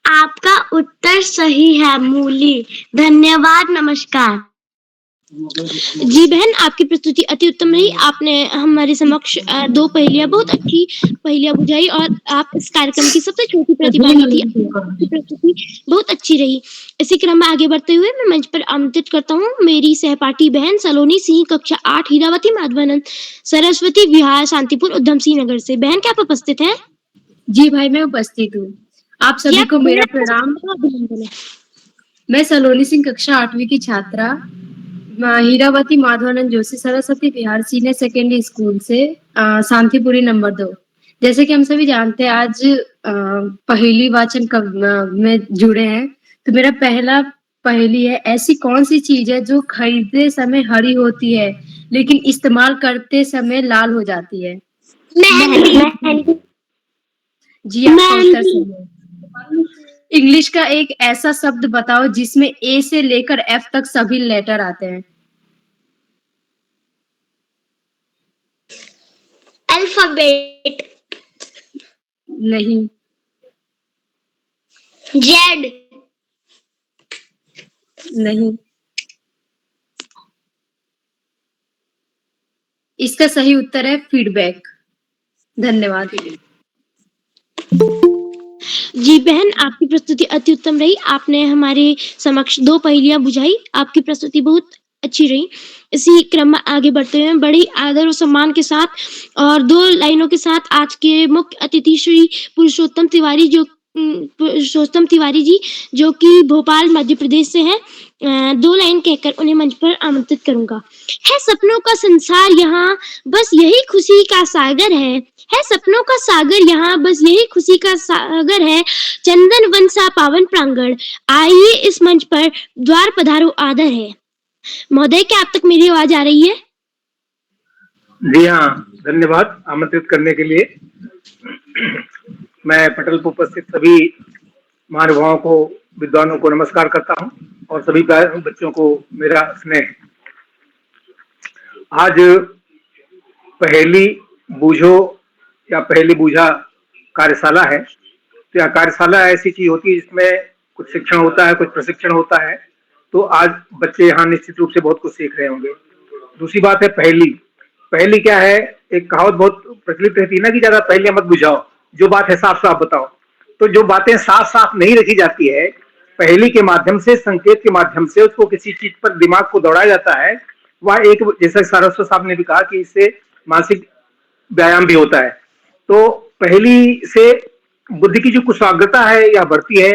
आपका उत्तर सही है, मूली। धन्यवाद, नमस्कार। जी बहन, आपकी प्रस्तुति अति उत्तम रही। आपने हमारे समक्ष 2 पहेलियां, बहुत अच्छी पहेलियां बुझाई और आप इस कार्यक्रम की सबसे छोटी प्रतिभागी थी। आपकी प्रस्तुति बहुत अच्छी रही। इसी क्रम में आगे बढ़ते हुए मैं मंच पर आमंत्रित करता हूँ मेरी सहपाठी बहन सलोनी सिंह, कक्षा 8, हीरावती माधवानंद सरस्वती विहार, शांतिपुर, उधम सिंह नगर से। बहन क्या आप उपस्थित हैं? जी भाई, मैं उपस्थित हूँ। आप सभी को मेरा प्रणाम। मैं सलोनी सिंह, कक्षा 8वीं की छात्रा, Hirawati Madhavanand Joshi Saraswati Vihar senior secondary school से, शांतिपुरी नंबर 2। जैसे कि हम सभी जानते हैं, आज पहेली वाचन में जुड़े हैं, तो मेरा पहला पहेली है, ऐसी कौन सी चीज है जो खरीदते समय हरी होती है लेकिन इस्तेमाल करते समय लाल हो जाती है? मेहंदी। जी, आपका उत्तर सही है। इंग्लिश का एक ऐसा शब्द बताओ जिसमें ए से लेकर एफ तक सभी लेटर आते हैं। अल्फाबेट। नहीं। जेड। नहीं। इसका सही उत्तर है फीडबैक। धन्यवाद। जी बहन, आपकी प्रस्तुति अति उत्तम रही। आपने हमारे समक्ष 2 पहेलियां बुझाई। आपकी प्रस्तुति बहुत अच्छी रही। इसी क्रम में आगे बढ़ते हुए बड़ी आदर और सम्मान के साथ और 2 लाइनों के साथ आज के मुख्य अतिथि श्री पुरुषोत्तम तिवारी जी, जो कि भोपाल मध्य प्रदेश से हैं, 2 लाइन कहकर उन्हें मंच पर आमंत्रित करूंगा। है सपनों का संसार यहाँ, बस यही खुशी का सागर है सपनों का सागर यहाँ, बस यही खुशी का सागर है। चंदन वन सा पावन प्रांगण, आइए इस मंच पर द्वार पधारो आदर है। महोदय, क्या आप तक मेरी आवाज आ रही है? जी हाँ, धन्यवाद आमंत्रित करने के लिए। मैं पटल पर उपस्थित सभी महानुभावों को, विद्वानों को नमस्कार करता हूँ और सभी बच्चों को मेरा स्नेह। आज पहेली बूझो या पहेली बूझा कार्यशाला है। तो यह कार्यशाला ऐसी चीज होती है जिसमें कुछ शिक्षण होता है, कुछ प्रशिक्षण होता है। तो आज बच्चे यहाँ निश्चित रूप से बहुत कुछ सीख रहे होंगे। दूसरी बात है पहेली। पहेली क्या है? एक कहावत बहुत प्रचलित रहती है ना कि ज्यादा पहेलियां मत बुझाओ, जो बात है साफ साफ बताओ। तो जो बातें साफ साफ नहीं रखी जाती है, पहेली के माध्यम से, संकेत के माध्यम से उसको किसी चीज पर दिमाग को दौड़ाया जाता है, वह एक, जैसा सारस्वत साहब ने भी कहा कि इससे मानसिक व्यायाम भी होता है। तो पहेली से बुद्धि की जो कुशाग्रता है यह बढ़ती है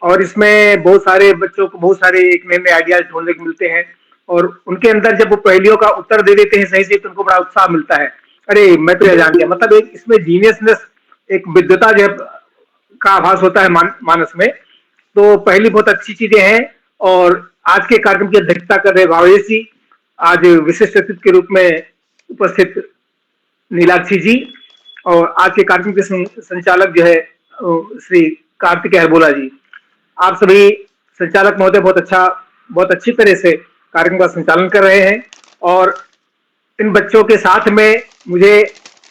और इसमें बहुत सारे बच्चों को बहुत सारे एक नए नए आइडियाज ढूंढने को मिलते हैं और उनके अंदर जब वो पहेलियों का उत्तर दे देते हैं सही से, तो उनको बड़ा उत्साह मिलता है। अरे मैं तो यह जान गया, मतलब एक इसमें जीनियसनेस, एक विद्वता जो का आभास होता है मानस में। तो पहली बहुत अच्छी चीजें हैं। और आज के कार्यक्रम की अध्यक्षता कर रहे भावेश जी, आज विशिष्ट अतिथि के रूप में उपस्थित नीलाक्षी जी, और आज के कार्यक्रम के संचालक जो है श्री कार्तिक हरबोला जी। आप सभी संचालक महोदय बहुत अच्छी तरह से कार्यक्रम का संचालन कर रहे हैं और इन बच्चों के साथ में मुझे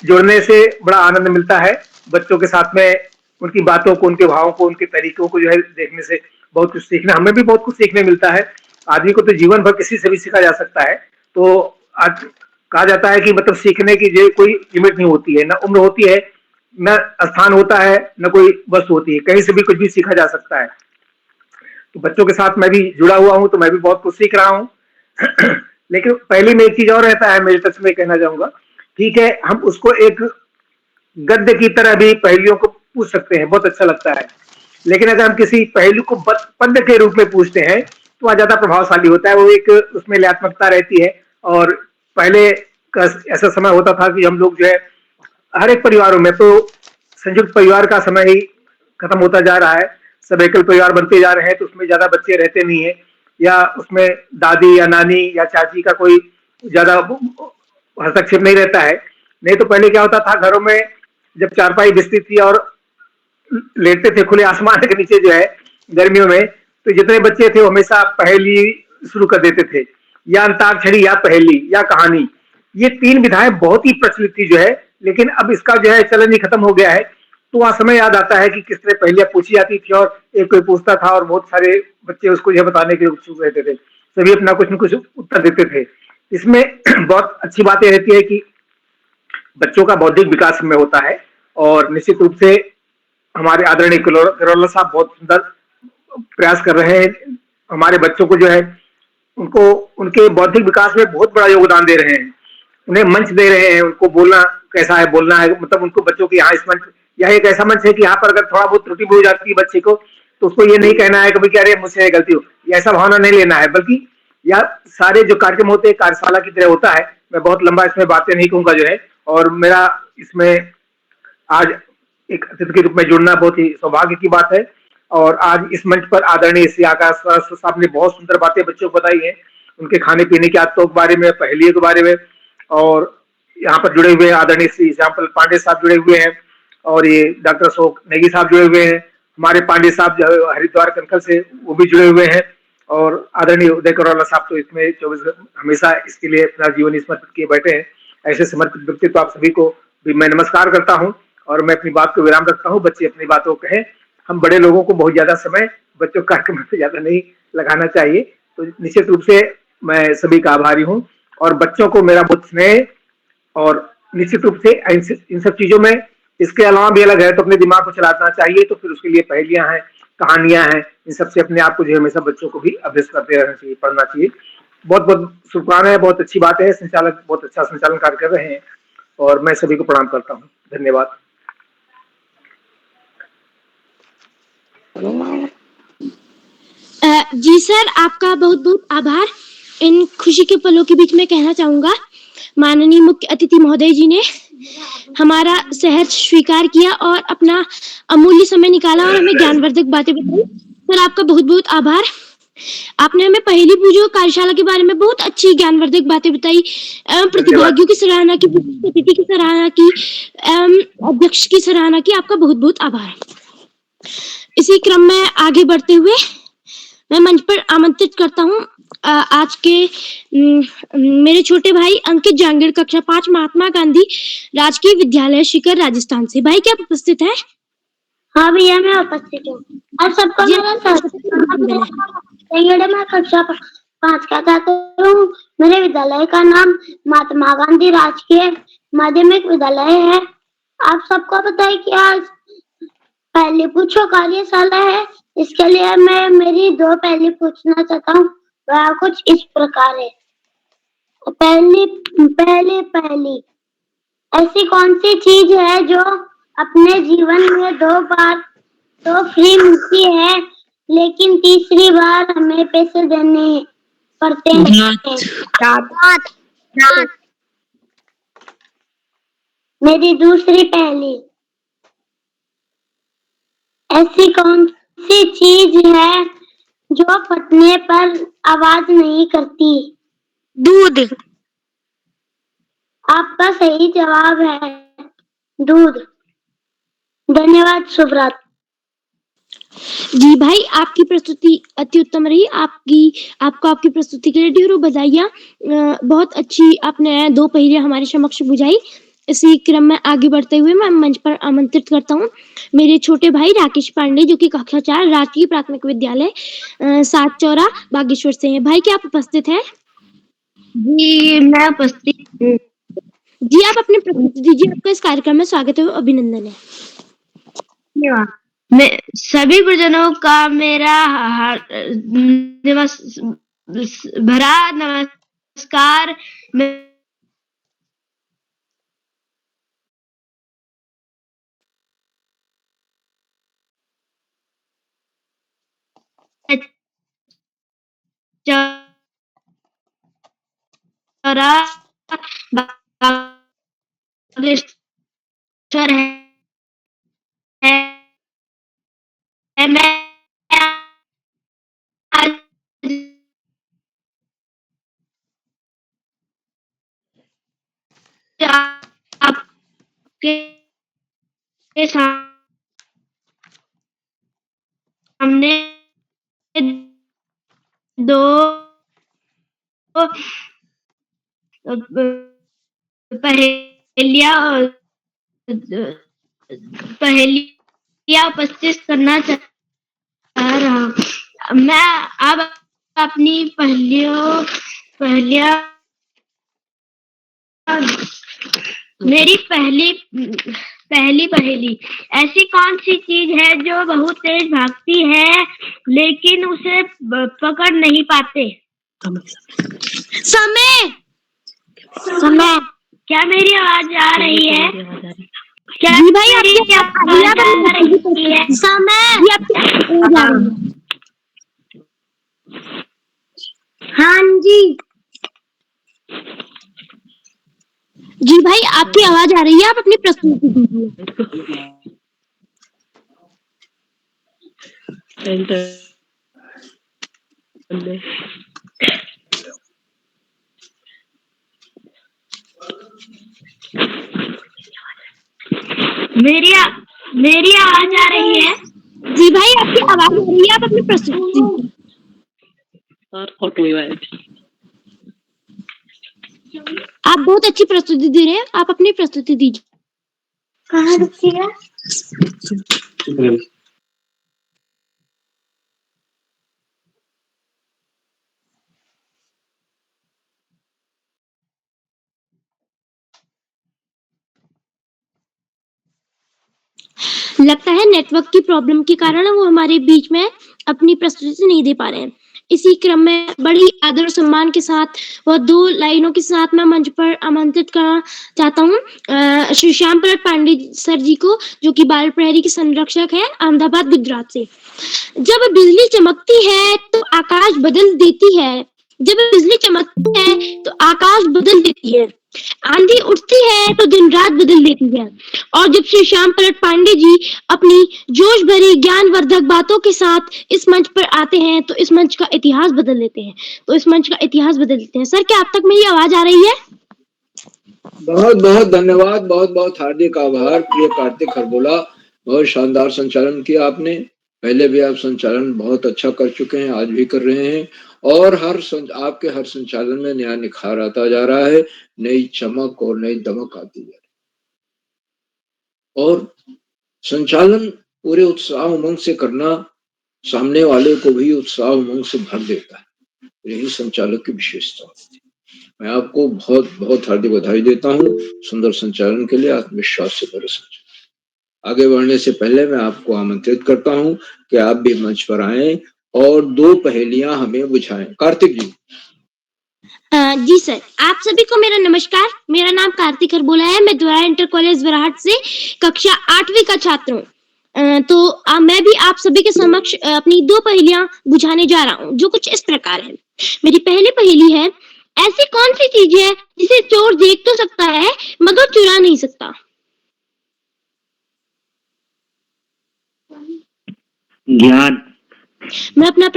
जुड़ने से बड़ा आनंद मिलता है। बच्चों के साथ में उनकी बातों को, उनके भावों को, उनके तरीकों को जो है देखने से बहुत कुछ सीखना, हमें भी बहुत कुछ सीखने मिलता है। आदमी को तो जीवन भर किसी से भी सीखा जा सकता है। तो आज कहा जाता है कि मतलब सीखने की जो कोई लिमिट नहीं होती है, न उम्र होती है, न स्थान होता है, न कोई वस्तु होती है, कहीं से भी कुछ भी सीखा जा सकता है। तो बच्चों के साथ मैं भी जुड़ा हुआ हूँ, तो मैं भी बहुत कुछ सीख रहा हूँ। लेकिन पहले में एक चीज और रहता है, मेरे तरफ में कहना चाहूंगा, ठीक है, हम उसको एक गद्य की तरह भी पहेलियों को पूछ सकते हैं, बहुत अच्छा लगता है। लेकिन अगर हम किसी पहेली को पद्य के रूप में पूछते हैं तो वह ज्यादा प्रभावशाली होता है। वो एक उसमें लयात्मकता रहती है। और पहले का ऐसा समय होता था कि हम लोग जो है हर एक परिवारों में, तो संयुक्त परिवार का समय ही खत्म होता जा रहा है, सब एकल परिवार बनते जा रहे हैं, तो उसमें ज्यादा बच्चे रहते नहीं है, या उसमें दादी या नानी या चाची का कोई ज्यादा हस्तक्षेप नहीं रहता है। नहीं तो पहले क्या होता था, घरों में जब चारपाई बिछती थी और लेटते थे खुले आसमान के नीचे जो है गर्मियों में, तो जितने बच्चे थे वो हमेशा पहेली शुरू कर देते थे, या अंताक्षरी या पहेली या कहानी। ये 3 विधाएं बहुत ही प्रचलित थी जो है, लेकिन अब इसका जो है चलन ही खत्म हो गया है। तो वह समय याद आता है कि किस तरह पहेलियां पूछी जाती थी और एक कोई पूछता था और बहुत सारे बच्चे उसको यह बताने के लिए उत्सुक रहते थे, सभी अपना कुछ न कुछ उत्तर देते थे। इसमें बहुत अच्छी बातें रहती है कि बच्चों का बौद्धिक विकास में होता है और निश्चित रूप से हमारे आदरणीय करोला साहब बहुत सुंदर प्रयास कर रहे हैं। हमारे बच्चों को जो है उनको उनके बौद्धिक विकास में बहुत बड़ा योगदान दे रहे हैं, उन्हें मंच दे रहे हैं, उनको बोलना कैसा है, बोलना है, मतलब उनको बच्चों के यहाँ इस मंच, यह एक ऐसा मंच है कि यहाँ पर अगर थोड़ा बहुत त्रुटि हो जाती है बच्चे को, तो उसको ये नहीं कहना है कि अरे मुझसे गलती हो, ऐसा भावना नहीं लेना है, बल्कि यह सारे जो कार्यक्रम होते हैं कार्यशाला की तरह होता है। मैं बहुत लंबा इसमें बातें नहीं कहूंगा जो है, और मेरा इसमें आज एक अतिथि के रूप में जुड़ना बहुत ही सौभाग्य की बात है। और आज इस मंच पर आदरणीय श्री आकाश साहब ने बहुत सुंदर बातें बच्चों को बताई हैं, उनके खाने पीने की आदतों के बारे में, पहेलियों के बारे में, और यहाँ पर जुड़े हुए आदरणीय श्री श्यामपल पांडे साहब जुड़े हुए हैं, और ये डॉक्टर अशोक नेगी साहब जुड़े हुए हैं, हमारे पांडे साहब जो हरिद्वार कनखल से वो भी जुड़े हुए हैं, और आदरणीय उदय करोला साहब तो इसमें 24 हमेशा इसके लिए अपना जीवन समर्पित किए बैठे हैं। ऐसे समर्पित व्यक्तित्व आप सभी को भी मैं नमस्कार करता हूँ और मैं अपनी बात को विराम रखता हूँ। बच्चे अपनी बातों को कहें, हम बड़े लोगों को बहुत ज्यादा समय बच्चों कार्यक्रम में ज्यादा नहीं लगाना चाहिए। तो निश्चित रूप से मैं सभी का आभारी हूँ और बच्चों को मेरा बहुत स्नेह, और निश्चित रूप से इन सब चीजों में इसके अलावा भी अलग है तो अपने दिमाग को चलाना चाहिए, तो फिर उसके लिए पहेलियां हैं, कहानियां हैं, इन सबसे अपने आप को जो हमेशा बच्चों को भी अभ्यस्त करते रहना चाहिए, पढ़ना चाहिए। बहुत बहुत शुभकामनाएं, बहुत अच्छी बात है, संचालक बहुत अच्छा संचालन कार्य कर रहे हैं और मैं सभी को प्रणाम करता हूँ। धन्यवाद। जी सर, आपका बहुत बहुत आभार। इन खुशी के पलों के बीच में कहना चाहूंगा, माननीय मुख्य अतिथि महोदय जी ने हमारा सहर्ष स्वीकार किया और अपना अमूल्य समय निकाला और हमें ज्ञानवर्धक बातें बताई। सर, आपका बहुत बहुत आभार। आपने हमें पहेली बूझो कार्यशाला के बारे में बहुत अच्छी ज्ञानवर्धक बातें बताई, प्रतिभागियों की सराहना की, अतिथि की सराहना की, अध्यक्ष की सराहना की। आपका बहुत बहुत आभार। इसी क्रम में आगे बढ़ते हुए मैं मंच पर आमंत्रित करता हूँ आज के मेरे छोटे भाई अंकित जांगीर, कक्षा 5, महात्मा गांधी राजकीय विद्यालय शिकर, राजस्थान से। भाई, क्या आप उपस्थित हैं? हाँ भैया, मैं उपस्थित हूँ। आप सबको मेरा मैं कक्षा 5 का छात्र हूँ। मेरे विद्यालय का नाम महात्मा गांधी राजकीय माध्यमिक विद्यालय है। आप सबको पता है कि आज पहली पूछो कार्यशाला है। इसके लिए मैं मेरी 2 पहली पूछना चाहता हूँ, वह कुछ इस प्रकार है। पहली ऐसी कौन सी चीज है जो अपने जीवन में 2 बार तो फ्री मिलती है, लेकिन तीसरी बार हमें पैसे देने पड़ते हैं? मेरी दूसरी पहली, ऐसी कौन सी चीज है जो फटने पर आवाज नहीं करती? दूध। आपका सही जवाब है दूध। धन्यवाद। शुभ रात्रि। जी भाई, आपकी प्रस्तुति अति उत्तम रही। आपको आपकी प्रस्तुति के लिए ढेरों बधाइयाँ। बहुत अच्छी आपने 2 पहेलियां हमारे समक्ष बुझाई। इसी क्रम में आगे बढ़ते हुए मैं मंच पर आमंत्रित करता हूँ मेरे छोटे भाई राकेश पांडे, जो कि कक्षा 4 राजकीय प्राथमिक विद्यालय 7 चौरा बागेश्वर से हैं। भाई, क्या आप उपस्थित हैं? जी, मैं उपस्थित हूँ। जी, आप अपनी प्रस्तुति दीजिए। आपका इस कार्यक्रम में स्वागत है, अभिनंदन है। मैं सभी गुरुजनों का मेरा भरा नमस्कार। मैं आपके सामने 2 पहेलियां उपस्थित करना चाह रहा हूँ। मैं अब अपनी पहेलियां मेरी पहली पहेली, ऐसी कौन सी चीज है जो बहुत तेज भागती है लेकिन उसे पकड़ नहीं पाते? समय। क्या मेरी आवाज आ रही है? क्या जी भाई, मेरी आवाज आ रही है? हाँ जी। जी भाई, आपकी आवाज आ रही है। आप अपनी प्रस्तुति दीजिए। मेरी आवाज आ रही है? जी भाई, आपकी आवाज आ रही है, आप अपनी प्रस्तुति दीजिए। आप बहुत अच्छी प्रस्तुति दे रहे हैं, आप अपनी प्रस्तुति दीजिए। कहाँ रुकिएगा? लगता है नेटवर्क की प्रॉब्लम के कारण वो हमारे बीच में अपनी प्रस्तुति नहीं दे पा रहे हैं। इसी क्रम में बड़ी आदर और सम्मान के साथ वह 2 लाइनों के साथ मैं मंच पर आमंत्रित करना चाहता हूँ श्री श्याम प्रसाद पांडे सर जी को, जो कि बाल प्रहरी के संरक्षक हैं अहमदाबाद गुजरात से। जब बिजली चमकती है तो आकाश बदल देती है, जब बिजली चमकती है तो आकाश बदल देती है, आंधी उठती है तो दिन रात बदल देती है। और जब श्री श्याम प्रसाद पांडे जी अपनी जोश भरी ज्ञानवर्धक बातों के साथ इस मंच पर आते हैं तो इस मंच का इतिहास बदल देते हैं। सर, क्या आप तक मेरी आवाज आ रही है? बहुत बहुत धन्यवाद, बहुत बहुत हार्दिक आभार प्रिय कार्तिक खरबोला। बहुत शानदार संचालन किया आपने। पहले भी आप संचालन बहुत अच्छा कर चुके हैं, आज भी कर रहे हैं, और आपके हर संचालन में नया निखार आता जा रहा है, नई चमक और नई दमक आती है, और संचालन पूरे उत्साह उमंग से करना सामने वाले को भी उत्साह उमंग से भर देता है। यही संचालक की विशेषता होती है। मैं आपको बहुत बहुत हार्दिक बधाई देता हूँ सुंदर संचालन के लिए, आत्मविश्वास से भरे संचालन। आगे बढ़ने से पहले मैं आपको आमंत्रित करता हूँ कि आप भी मंच पर आएं और 2 पहेलियां हमें बुझाएं। कार्तिक जी। जी सर, आप सभी को मेरा नमस्कार। मेरा नाम कार्तिक खरबोला है। मैं द्वारा इंटर कॉलेज बराहट से कक्षा 8वीं का छात्र हूँ। मैं भी आप सभी के समक्ष अपनी 2 पहेलियां बुझाने जा रहा हूँ, जो कुछ इस प्रकार है। मेरी पहली पहेली है, ऐसी कौन सी चीज है जिसे चोर देख तो सकता है मगर चुरा नहीं सकता? ज्ञान। मैं अपना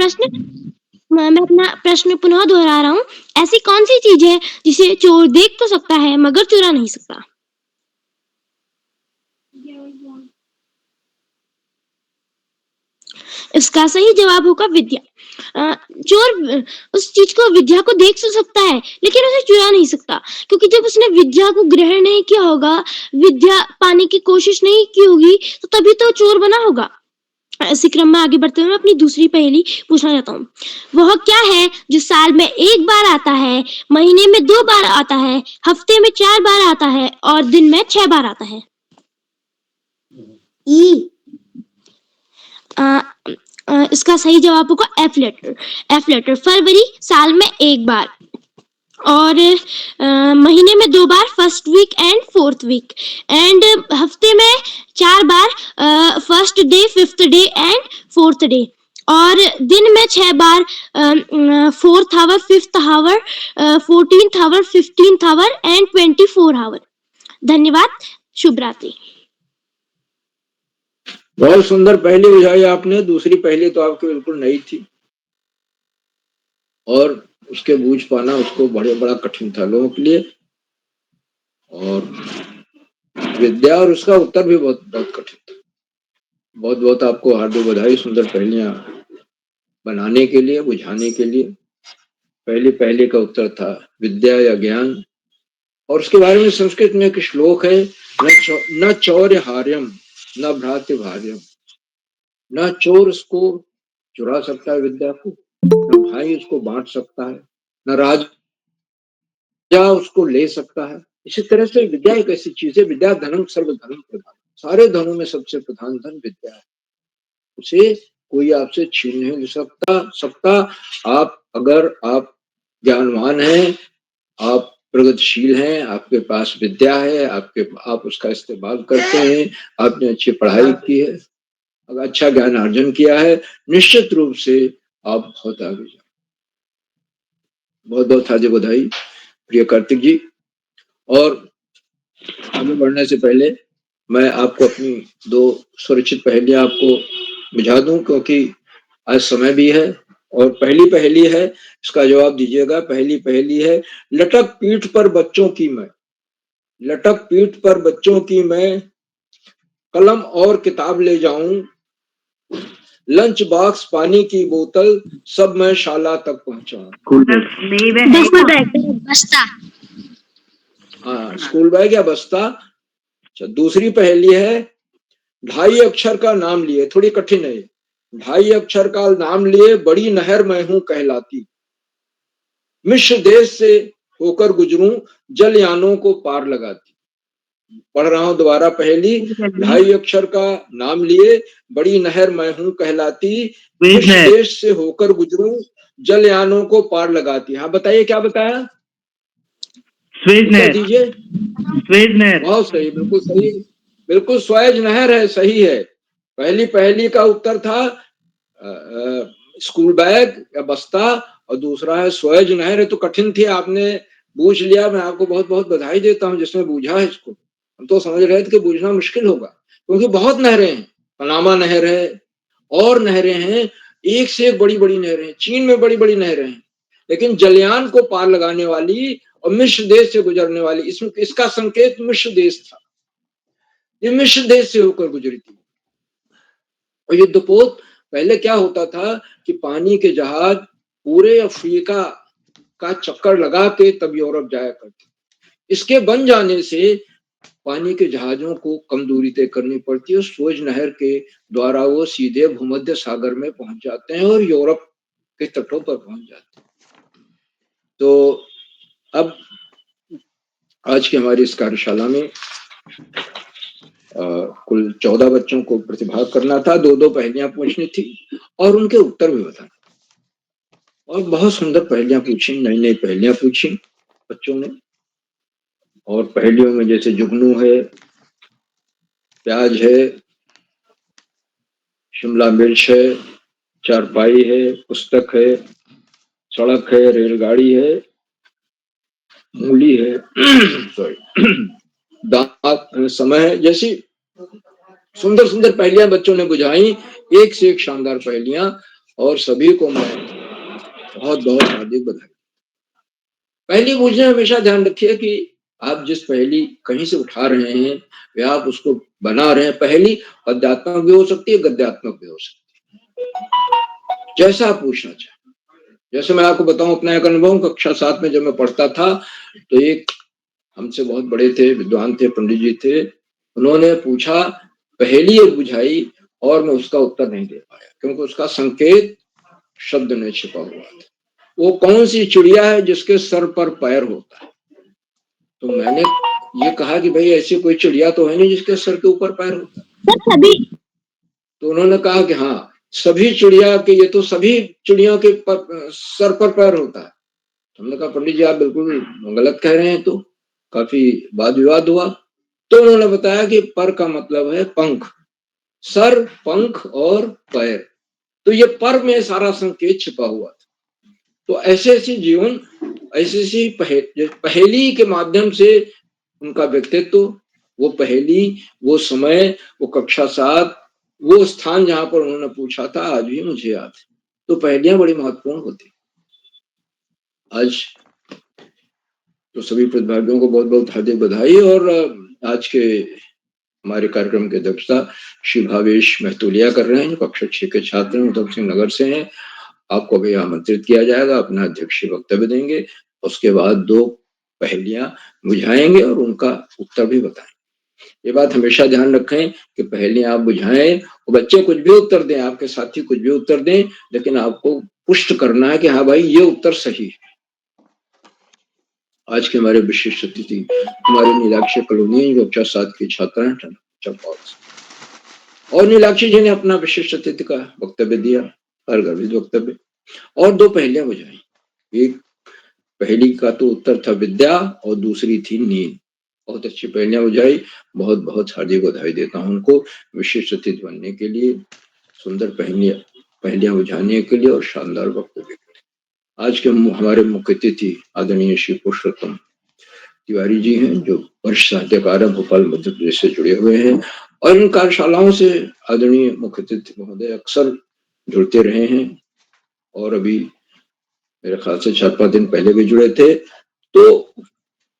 प्रश्न पुनः दोहरा रहा हूँ। ऐसी कौन सी चीज है जिसे चोर देख तो सकता है मगर चुरा नहीं सकता? इसका सही जवाब होगा विद्या। चोर उस चीज को, विद्या को देख तो सकता है लेकिन उसे चुरा नहीं सकता, क्योंकि जब उसने विद्या को ग्रहण नहीं किया होगा, विद्या पाने की कोशिश नहीं की होगी, तो तभी तो चोर बना होगा। इसी क्रम में आगे बढ़ते हुए मैं अपनी दूसरी पहेली पूछना चाहता हूँ। वह क्या है जो साल में 1 बार आता है, महीने में 2 बार आता है, हफ्ते में 4 बार आता है और दिन में 6 बार आता है? ई। इसका सही जवाब होगा एफ लेटर। फरवरी साल में 1 बार और महीने में 2 बार, first week and fourth week, and हफ्ते में 4 बार, first day, fifth day and fourth day, और दिन में 6 बार, 4th hour, 5th hour, 14th hour, 15th hour and 24 hour. धन्यवाद, शुभ रात्रि। बहुत सुंदर पहली बुझाई आपने। दूसरी पहली तो आपकी बिल्कुल नई थी और उसके बूझ पाना उसको बड़ा कठिन था लोगों के लिए, और विद्या और उसका उत्तर भी बहुत कठिन था। बहुत बहुत आपको हार्दिक बधाई सुंदर पहेलियां बनाने के लिए, बुझाने के लिए। पहली का उत्तर था विद्या या ज्ञान, और उसके बारे में संस्कृत में एक श्लोक है, न चौर्य हार्यम न भ्रातृ भार्यम। न चोर उसको चुरा सकता है विद्या को, न भाई उसको बांट सकता है, न राजा उसको ले सकता है। इसी तरह से विद्या एक ऐसी चीज है, विद्या धनम सर्व धनम प्रधान, सारे धनों में सबसे प्रधान धन विद्या है। उसे कोई आपसे छीन नहीं सकता। अगर आप ज्ञानवान हैं, आप प्रगतिशील हैं, आपके पास विद्या है, आप उसका इस्तेमाल करते हैं, आपने अच्छी पढ़ाई की है, अगर अच्छा ज्ञान अर्जन किया है, निश्चित रूप से आप बहुत आगे जाए। बहुत बहुत हार्दिक बधाई प्रिय कार्तिक जी। और आगे बढ़ने से पहले मैं आपको अपनी 2 सुरक्षित पहेलियां आपको बुझा दूं, क्योंकि आज समय भी है और पहली पहली है, इसका जवाब दीजिएगा। पहली पहली है, लटक पीठ पर बच्चों की मैं, लटक पीठ पर बच्चों की मैं, कलम और किताब ले जाऊं, लंच बॉक्स पानी की बोतल सब मैं शाला तक पहुंचाऊं। बस्ता। हाँ, स्कूल बैग या बस्ता। अच्छा, दूसरी पहेली है, ढाई अक्षर का नाम लिए, थोड़ी कठिन है, ढाई अक्षर का नाम लिए बड़ी नहर मैं हूं कहलाती, मिस्र देश से होकर गुजरूं जल यानों को पार लगाती। पढ़ रहा हूं दोबारा पहेली, ढाई अक्षर का नाम लिए बड़ी नहर मैं हूं कहलाती, मिस्र देश से होकर गुजरूं जल यानों को पार लगाती। हाँ बताइए, क्या बताया? स्वेज नहर। दीजिए। स्वेज नहर। बहुत सही, बिल्कुल सही, बिल्कुल स्वेज नहर है, सही है। पहली पहली का उत्तर था स्कूल बैग या बस्ता, और दूसरा है स्वेज नहर। है तो कठिन थी, आपने बूझ लिया, मैं आपको बहुत बहुत बधाई देता हूँ जिसने बूझा है इसको। हम तो समझ रहे थे कि बूझना मुश्किल होगा, क्योंकि बहुत नहरें हैं, पनामा नहर है और नहरें हैं, एक से एक बड़ी बड़ी नहरें हैं, चीन में बड़ी बड़ी नहरें हैं, लेकिन जलयान को पार लगाने वाली और मिस्र देश से गुजरने वाली, इसमें इसका संकेत मिस्र देश था, ये मिस्र देश से होकर गुजरी थी। और युद्धपोत पहले क्या होता था कि पानी के जहाज पूरे अफ्रीका का चक्कर लगा के तब यूरोप जाया करते, इसके बन जाने से पानी के जहाजों को कम दूरी तय करनी पड़ती है, स्वेज नहर के द्वारा वो सीधे भूमध्य सागर में पहुंच जाते हैं और यूरोप के तटों पर पहुंच जाते हैं। तो अब आज की हमारी इस कार्यशाला में कुल 14 बच्चों को प्रतिभाग करना था, दो पहेलियां पूछनी थी और उनके उत्तर भी बताना, और बहुत सुंदर पहेलियां पूछी, नई नई पहेलियां पूछी बच्चों ने। और पहेलियों में जैसे जुगनू है, प्याज है, शिमला मिर्च है, चारपाई है, पुस्तक है, सड़क है, रेलगाड़ी है, मूली है सॉरी दांत, समय है, जैसी सुंदर सुंदर पहेलियां बच्चों ने बुझाई, एक से एक शानदार पहेलियां, और सभी को मैं बहुत बहुत हार्दिक बधाई। पहली बूझने हमेशा ध्यान रखिए कि आप जिस पहेली कहीं से उठा रहे हैं वे आप उसको बना रहे हैं। पहेली पद्यात्मक भी हो सकती है, गद्यात्मक भी हो सकती है, जैसा आप पूछना चाहें। जैसे मैं आपको बताऊं अपना एक अनुभव, कक्षा 7 में जब मैं पढ़ता था तो एक हमसे बहुत बड़े थे, विद्वान थे, पंडित जी थे, उन्होंने पूछा, पहेली एक बुझाई और मैं उसका उत्तर नहीं दे पाया, क्योंकि उसका संकेत शब्द में छिपा हुआ था। वो कौन सी चिड़िया है जिसके सर पर पैर होता है? तो मैंने ये कहा कि भाई ऐसी कोई चिड़िया तो है नहीं जिसके सर के ऊपर पैर होता है। तो उन्होंने कहा कि हाँ, सभी चिड़िया के, ये तो सभी चिड़ियों के सर पर पैर होता है। हमने कहा पंडित जी आप बिल्कुल गलत कह रहे हैं, तो काफी वाद विवाद हुआ। तो उन्होंने बताया कि पर का मतलब है पंख, सर, पंख और पैर, तो ये पर में सारा संकेत छिपा हुआ था। तो ऐसे ऐसे जीवन, ऐसी ऐसी पहेली के माध्यम से उनका व्यक्तित्व, वो पहेली, वो समय, वो कक्षा 7, वो स्थान जहां पर उन्होंने पूछा था, आज भी मुझे याद है। तो पहेलियां बड़ी महत्वपूर्ण होती। आज तो सभी प्रतिभागियों को बहुत बहुत हार्दिक बधाई। और आज के हमारे कार्यक्रम की अध्यक्षता श्री भावेश महतोलिया कर रहे हैं, जो कक्षा 6 के छात्र हैं, उधम सिंह नगर से हैं। आपको भी आमंत्रित किया जाएगा, अपना अध्यक्षीय वक्तव्य देंगे, उसके बाद 2 पहेलियां बुझाएंगे और उनका उत्तर भी बताएंगे। ये बात हमेशा ध्यान रखें कि पहेलियां आप बुझाएं और बच्चे कुछ भी उत्तर दें, आपके साथी कुछ भी उत्तर दें, लेकिन आपको पुष्ट करना है कि हाँ भाई ये उत्तर सही है। आज के हमारे विशिष्ट अतिथि हमारे नीलाक्षी कॉलोनी जो कक्षा 7 की छात्रा हैं चंपावत, और नीलाक्षी जी ने अपना विशिष्ट अतिथि का वक्तव्य दिया, गर्भित वक्तव्य, और 2 पहेलियां बुझाई। एक पहेली का तो उत्तर था विद्या और दूसरी थी नींद। बहुत अच्छी पहेलियां बुझाई, बहुत बहुत हार्दिक बधाई देता हूं उनको विशिष्ट अतिथि बनने के लिए, सुंदर पहेलियां बुझाने के लिए और शानदार वक्तव्य के लिए। आज के हमारे मुख्य अतिथि आदरणीय श्री पुरुषोत्तम तिवारी जी हैं, जो वरिष्ठ साहित्यकार भोपाल मध्य प्रदेश से जुड़े हुए हैं, और इन कार्यशालाओं से आदरणीय मुख्य अतिथि महोदय अक्सर जुड़ते रहे हैं और अभी मेरे ख्याल से 4-5 दिन पहले भी जुड़े थे। तो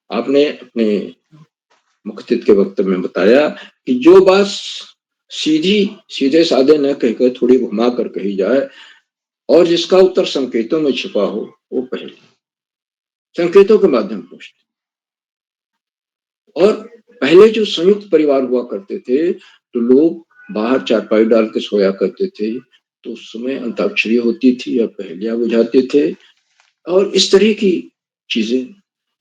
आपने अपने मुख्तित के वक्तव्य में बताया कि जो बात सीधे साधे न कहकर थोड़ी घुमा कर कही जाए और जिसका उत्तर संकेतों में छिपा हो, वो पहले संकेतों के माध्यम पूछते। और पहले जो संयुक्त परिवार हुआ करते थे तो लोग बाहर चारपाई डाल के सोया करते थे, तो उस समय अंताक्षरी होती थी या पहेलियां बुझाते थे और इस तरह की चीजें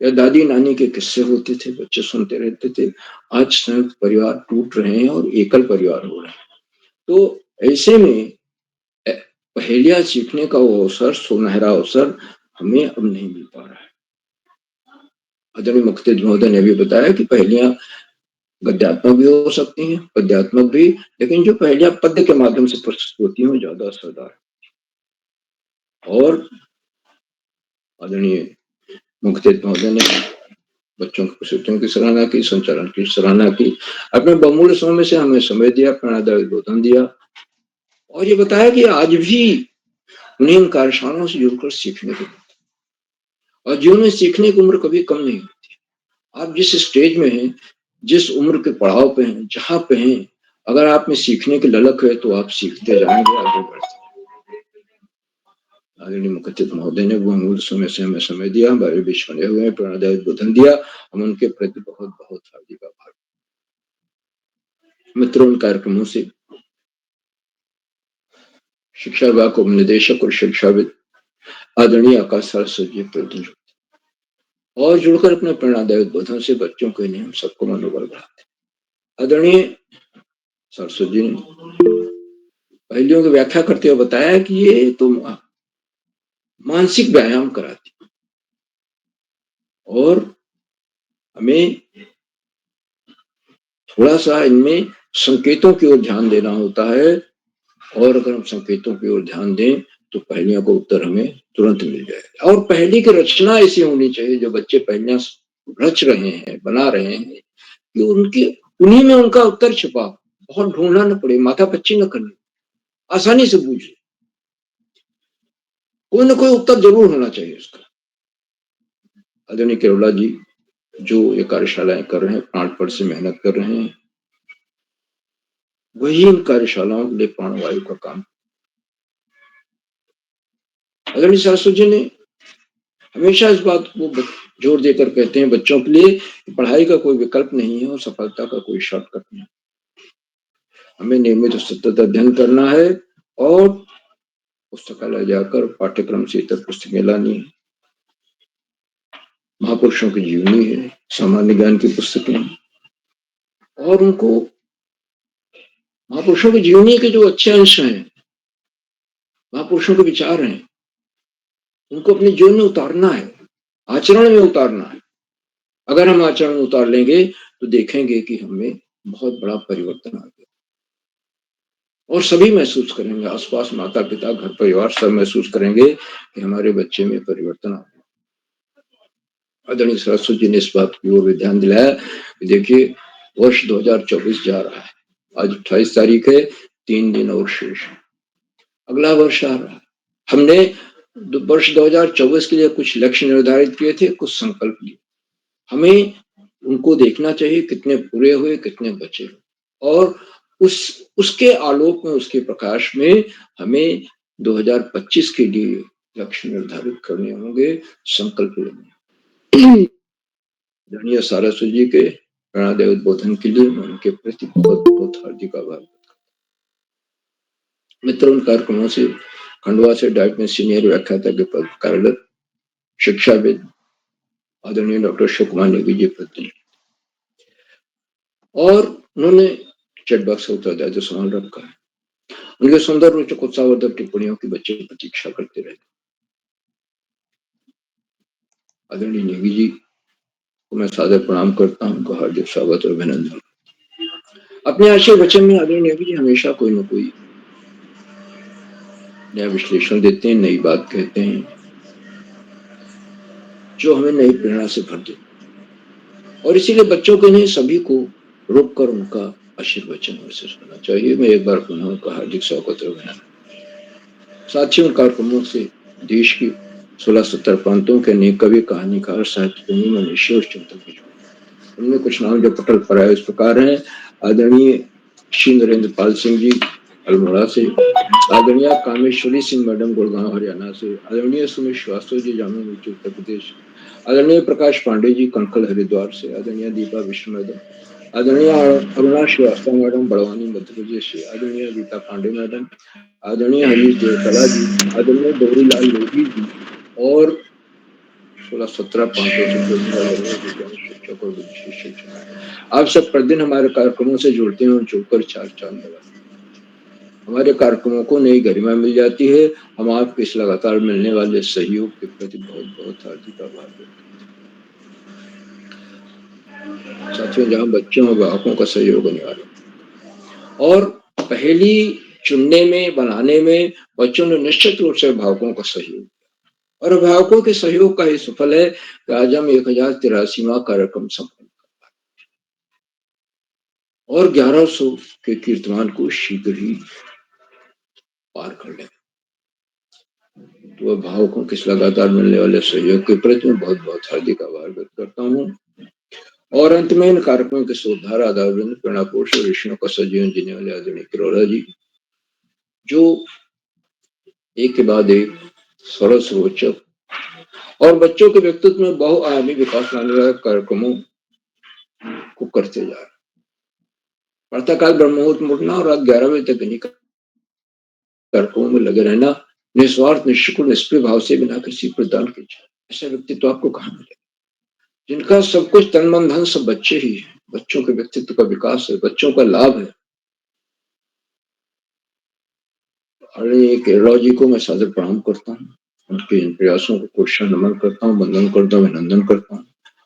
या दादी नानी के किस्से होते थे, बच्चे सुनते रहते थे। आज संयुक्त परिवार टूट रहे हैं और एकल परिवार हो रहे हैं। तो ऐसे में पहेलियां सीखने का वो अवसर, सुनहरा अवसर हमें अब नहीं मिल पा रहा है। आदरणीय मुख्तित महोदय ने भी बताया कि पहेलियां गद्यात्मक भी हो सकती हैं, पद्यात्मक भी, लेकिन जो पहेलियां पद्य के माध्यम से प्रस्तुत होती हैं वो ज्यादा असरदार है। और आदरणीय मुख्तित महोदय ने बच्चों की प्रस्तुतियों की सराहना की, संचालन की सराहना की, अपने बहुमूल्य समय से हमें समय दिया, प्रेरणादायक उद्बोधन दिया और ये बताया कि आज भी उन्हें इन कार्यशालाओं से जुड़कर सीखने को मिलता और जीवन में सीखने की उम्र कभी कम नहीं होती। आप जिस स्टेज में हैं, जिस उम्र के पड़ाव पे हैं, जहां पे हैं, अगर आप में सीखने की ललक है तो आप सीखते जाएंगे, आगे बढ़ते। आदरणीय मुख्तित महोदय ने बहुमूल्य समय से हमें समय दिया, हमारे बीच बने हुए हैं, प्रेरणादायक उद्बोधन दिया, हम उनके प्रति बहुत बहुत हार्दिक आभार। मित्रों, उन कार्यक्रमों से शिक्षा विभाग को निदेशक और शिक्षाविद आदरणीय आकाश सरस्वती प्रति और जुड़कर अपने प्रेरणादायक उद्बोधन से बच्चों के लिए हम सबको मनोबल बढ़ाते। आदरणीय सरस्वती ने पहेलियों की व्याख्या करते हुए बताया कि ये तो मानसिक व्यायाम कराती और हमें थोड़ा सा इनमें संकेतों की ओर ध्यान देना होता है और अगर हम संकेतों की ओर ध्यान दें तो पहेलियों का उत्तर हमें तुरंत मिल जाएगा। और पहेली की रचना ऐसी होनी चाहिए, जो बच्चे पहेलियां रच रहे हैं, बना रहे हैं, कि उन्हीं में उनका उत्तर छिपा, बहुत ढूंढना न पड़े, माथा पच्ची न करनी, आसानी से बूझ ले, कोई ना कोई उत्तर जरूर होना चाहिए उसका। आदरणीय केरोला जी जो ये कार्यशालाएं कर रहे हैं, प्राणपण से मेहनत कर रहे हैं, वही इन कार्यशालाओं के लिए प्राणवायु का काम। आदरणीय सरस्वती जी ने हमेशा इस बात को जोर देकर कहते हैं बच्चों के लिए कि पढ़ाई का कोई विकल्प नहीं है और सफलता का कोई शॉर्टकट नहीं। हमें नियमित सतत अध्ययन करना है और पुस्तकालय जाकर पाठ्यक्रम से इतर पुस्तकें लानी है। महापुरुषों की जीवनी है, सामान्य ज्ञान की पुस्तकें, और उनको महापुरुषों की जीवनी के जो अच्छे अंश हैं, महापुरुषों के विचार हैं, उनको अपने जीवन में उतारना है, आचरण में उतारना है। अगर हम आचरण में उतार लेंगे तो देखेंगे कि हमें बहुत बड़ा परिवर्तन आ गया और सभी महसूस करेंगे, आसपास माता पिता घर परिवार सब महसूस करेंगे कि हमारे बच्चे में परिवर्तन आ गया। आदरणीय सरस्वती जी ने इस बात की ओर ध्यान दिलाया कि देखिए वर्ष 2024 जा रहा है, आज 28 तारीख है, 3 दिन और शेष, अगला वर्ष आ रहा है। हमने वर्ष 2024 के लिए कुछ लक्ष्य निर्धारित किए थे, कुछ संकल्प लिए, हमें उनको देखना चाहिए कितने पूरे हुए, कितने बचे, और उसके आलोक में, उसके प्रकाश में हमें 2025 के लिए लक्ष्य निर्धारित करने होंगे, संकल्प लेने। आदरणीय सरस्वती जी के प्रेरणादायक उद्बोधन के लिए मैं उनके प्रति बहुत बहुत हार्दिक आभार। मित्रों, उन कार्यक्रमों से खंडवा से डाइट में सीनियर व्याख्याता के पद कार्यरत शिक्षाविद आदरणीय डॉक्टर अशोक कुमार नेगी जी प्रति, और उन्होंने चैट बॉक्स का उत्तरदायित्व संभाल रखा है। उनके सुंदर रोचक उत्साहवर्धक टिप्पणियों की बच्चे प्रतीक्षा करते रहे। आदरणीय नेगी जी को मैं सादर प्रणाम करता हूं, उनका हार्दिक स्वागत और अभिनंदन। अपने आशय वचन में आदरणीय नेगी जी हमेशा कोई न कोई नया विश्लेषण देते हैं, नई बात कहते हैं, जो हमें नई प्रेरणा से भर देते, और इसीलिए बच्चों के नहीं सभी को रोक कर उनका आशीर्वचन महसूस करना चाहिए। मैं एक बार पुनः उनका हार्दिक स्वागत और अभिनंदन। साथियों, उन कार्यक्रमों से देश की 16-17 प्रांतों के अनेक कवि, कहानीकार, साहित्यप्रेमी, मनुष्य और चिंतक भी जुड़े। उनमें कुछ नाम जो पटल पर आए इस प्रकार हैं। आदरणीय श्री नरेंद्र पाल सिंह जी अल्मोड़ा से, आदरणीय कामेश्वरी सिंह मैडम गुड़गांव हरियाणा से, आदरणीय सुमित श्रीवास्तव जी जामुन नीचे उत्तर प्रदेश, आदरणीय प्रकाश पांडे जी कनखल हरिद्वार से, आदरणीय दीपा विष्णु मैडम, आदरणीय अरुणा श्रीवास्तव मैडम बड़वानी मध्य प्रदेश से, आदरणीय गीता पांडे मैडम, आदरणीय हरीश देवतला जी, आदरणीय गौरीलाल लोधी जी और 16-17 प्रांतों से जुड़ने वाले विज्ञान शिक्षक और विदेशी शिक्षक आप सब प्रतिदिन हमारे कार्यक्रमों से जुड़ते हैं और जुड़कर चार चांद लगाते हैं। हमारे कार्यक्रमों को नई गरिमा मिल जाती है। हम आपके इस लगातार मिलने वाले सहयोग के प्रति बहुत बहुत हार्दिक आभार व्यक्त करते हैं। साथियों, जहाँ बच्चों और अभिभावकों का सहयोग अनिवार्य और पहेली चुनने में, बनाने में बच्चों ने निश्चित रूप से अभिभावकों का सहयोग और अभिभावकों के सहयोग का ही सफल है कि आज हम 1083वां कार्यक्रम संपन्न कर पाए और 1100 के कीर्तमान को शीघ्र ही पार कर लें। तो अभिभावकों के लगातार मिलने वाले सहयोग के प्रति मैं बहुत बहुत हार्दिक आभार व्यक्त करता हूँ और अंत में इन कार्यक्रमों के शोधार आधारवृंद, प्रेरणापुरुष और ऋषियों का सजीवन जीने वाले आदरणीय किरोड़ा जी, जो एक के बाद एक सरल रोचक और बच्चों के व्यक्तित्व में बहुआयामी विकास लाने वाले कार्यक्रमों को करते जा रहे। प्रातःकाल ब्रह्म मुहूर्त में उठना और रात 11 बजे तक इन्हीं कार्यक्रमों में लगे रहना, निस्वार्थ, निष्कुल, निष्प्रिय भाव से बिना किसी प्रदान के। ऐसा व्यक्तित्व आपको कहाँ मिलेगा जिनका सब कुछ तन मन धन सब बच्चे ही है। बच्चों के व्यक्तित्व का विकास है, बच्चों का लाभ है। आदरणीय केरला जी को मैं सादर प्रणाम करता हूँ, उनके इन प्रयासों को कोशिश नमन करता हूँ, वंदन करता हूँ, अभिनंदन करता हूँ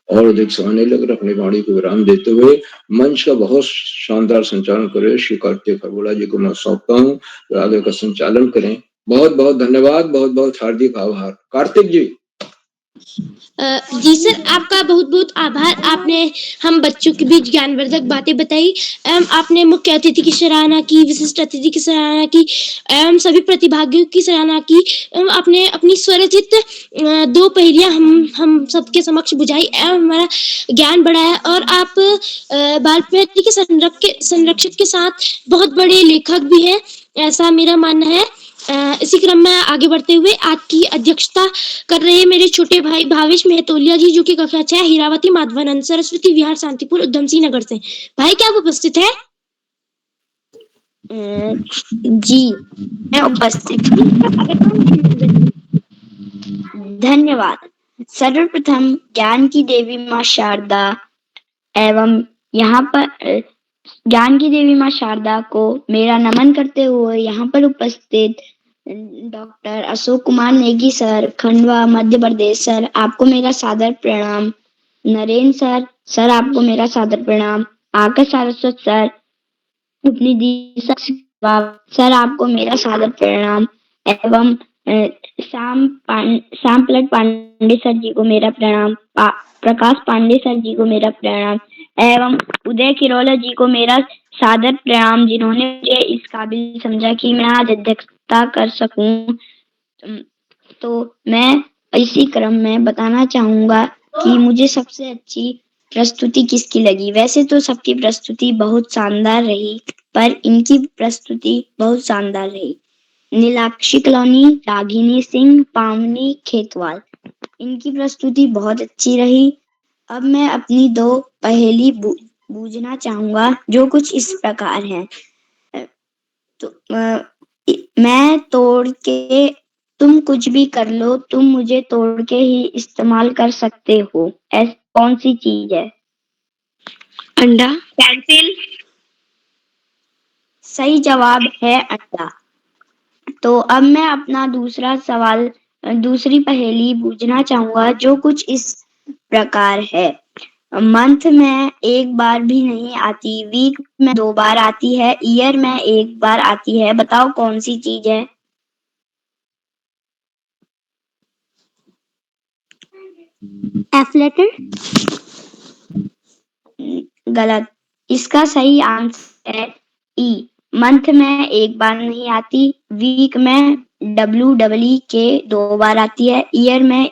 और अधिक समय नहीं लग रहा अपनी वाणी को विराम देते हुए मंच का बहुत शानदार संचालन करे श्री कार्तिक खरगोला जी को मैं सौंपता हूँ, तो आगे का संचालन करें। बहुत बहुत धन्यवाद, बहुत बहुत हार्दिक आभार। कार्तिक जी। जी सर, आपका बहुत बहुत आभार। आपने हम बच्चों के बीच ज्ञानवर्धक बातें बताई एवं आपने मुख्य अतिथि की सराहना की, विशिष्ट अतिथि की सराहना की एवं सभी प्रतिभागियों की सराहना की एवं आपने अपनी स्वरचित 2 पहेलियां हम सबके समक्ष बुझाई एवं हमारा ज्ञान बढ़ाया और आप बाल पहेली के संरक्षक के साथ बहुत बड़े लेखक भी हैं, ऐसा मेरा मानना है। इसी क्रम में आगे बढ़ते हुए आपकी अध्यक्षता कर रहे मेरे छोटे भाई भावेश मेहतोलिया जी, जो कि कक्षा 6 हीरावती माधवानंद सरस्वती विहार शांतिपुर उधम सिंह नगर से। भाई क्या आप उपस्थित है? जी, मैं उपस्थित हूँ। धन्यवाद। सर्वप्रथम ज्ञान की देवी माँ शारदा एवं यहाँ पर ज्ञान की देवी माँ शारदा को मेरा नमन करते हुए यहाँ पर उपस्थित doctor Ashok Kumar Negi sir, Khandwa Madhya Pradesh sir, आपको मेरा सादर प्रणाम। नरेंद्र सर आपको मेरा सादर प्रणाम। आकाश सारस्वत सर, उपनिधि सर आपको मेरा सादर प्रणाम एवं श्याम पलट पांडे सर जी को मेरा प्रणाम। प्रकाश पांडे सर जी को मेरा प्रणाम एवं उदय किरोला जी को मेरा सादर प्रणाम, जिन्होंने मुझे इस काबिल समझा कि मैं आज अध्यक्षता कर सकूं। तो मैं इसी क्रम में बताना चाहूंगा कि मुझे सबसे अच्छी प्रस्तुति किसकी लगी। वैसे तो सबकी प्रस्तुति बहुत शानदार रही, पर इनकी प्रस्तुति बहुत शानदार रही। नीलाक्षी कलोनी, रागिनी सिंह, पावनी खेतवाल, इनकी प्रस्तुति बहुत अच्छी रही। अब मैं अपनी 2 पहेली बूझना चाहूंगा, जो कुछ इस प्रकार हैं। तो मैं तोड़ के तुम कुछ भी कर लो, तुम मुझे तोड़ के ही इस्तेमाल कर सकते हो, ऐसी कौन सी चीज है? अंडा, पेंसिल। सही जवाब है अंडा। तो अब मैं अपना दूसरी पहेली बूझना चाहूंगा, जो कुछ इस प्रकार है। मंथ में 1 बार भी नहीं आती, वीक में 2 बार आती है, ईयर में 1 बार आती है, बताओ कौन सी चीज है? F letter. गलत। इसका सही आंसर है ई। मंथ में 1 बार नहीं आती, वीक में WEE के 2 बार आती है, ईयर में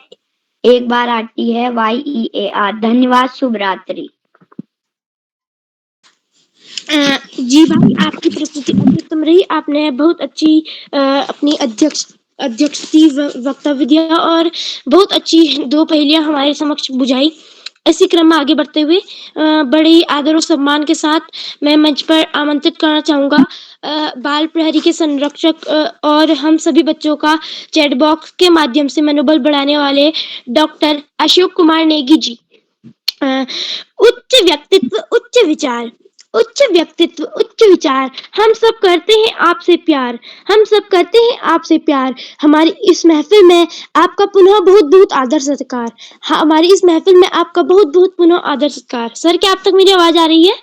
1 बार आती है YEAR। धन्यवाद, शुभ रात्रि। जी भाई, आपकी प्रस्तुति अत्युत्तम रही। आपने बहुत अच्छी अपनी अध्यक्षती वक्तव्य दिया और बहुत अच्छी 2 पहेलियां हमारे समक्ष बुझाई। इसी क्रम में आगे बढ़ते हुए बड़े ही आदर और सम्मान के साथ मैं मंच पर आमंत्रित करना चाहूंगा बाल प्रहरी के संरक्षक और हम सभी बच्चों का चैट बॉक्स के माध्यम से मनोबल बढ़ाने वाले डॉक्टर अशोक कुमार नेगी जी। उच्च व्यक्तित्व उच्च विचार, उच्च व्यक्तित्व उच्च विचार, हम सब करते हैं आपसे प्यार, हम सब करते हैं आपसे प्यार। हमारी इस महफिल में आपका पुनः बहुत बहुत आदर सत्कार। हमारी इस महफिल में आपका बहुत बहुत पुनः आदर सत्कार। सर, क्या आप तक मेरी आवाज आ रही है?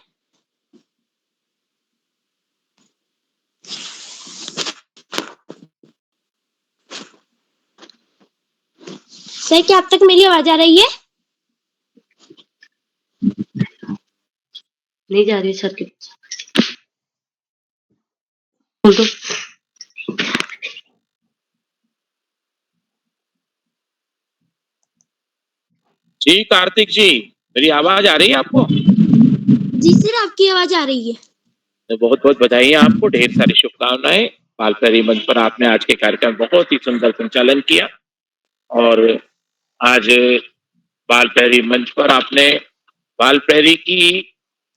सर, क्या आप तक मेरी आवाज आ रही है? नहीं जा रही सर की। बोलो। जी कार्तिक जी, मेरी आवाज आ रही है आपको? जी सर, आपकी आवाज आ रही है। तो बहुत बहुत बधाई आपको, ढेर सारी शुभकामनाएं। बाल प्रहरी मंच पर आपने आज के कार्यक्रम बहुत ही सुंदर संचालन किया और आज बाल प्रहरी मंच पर आपने बाल प्रहरी की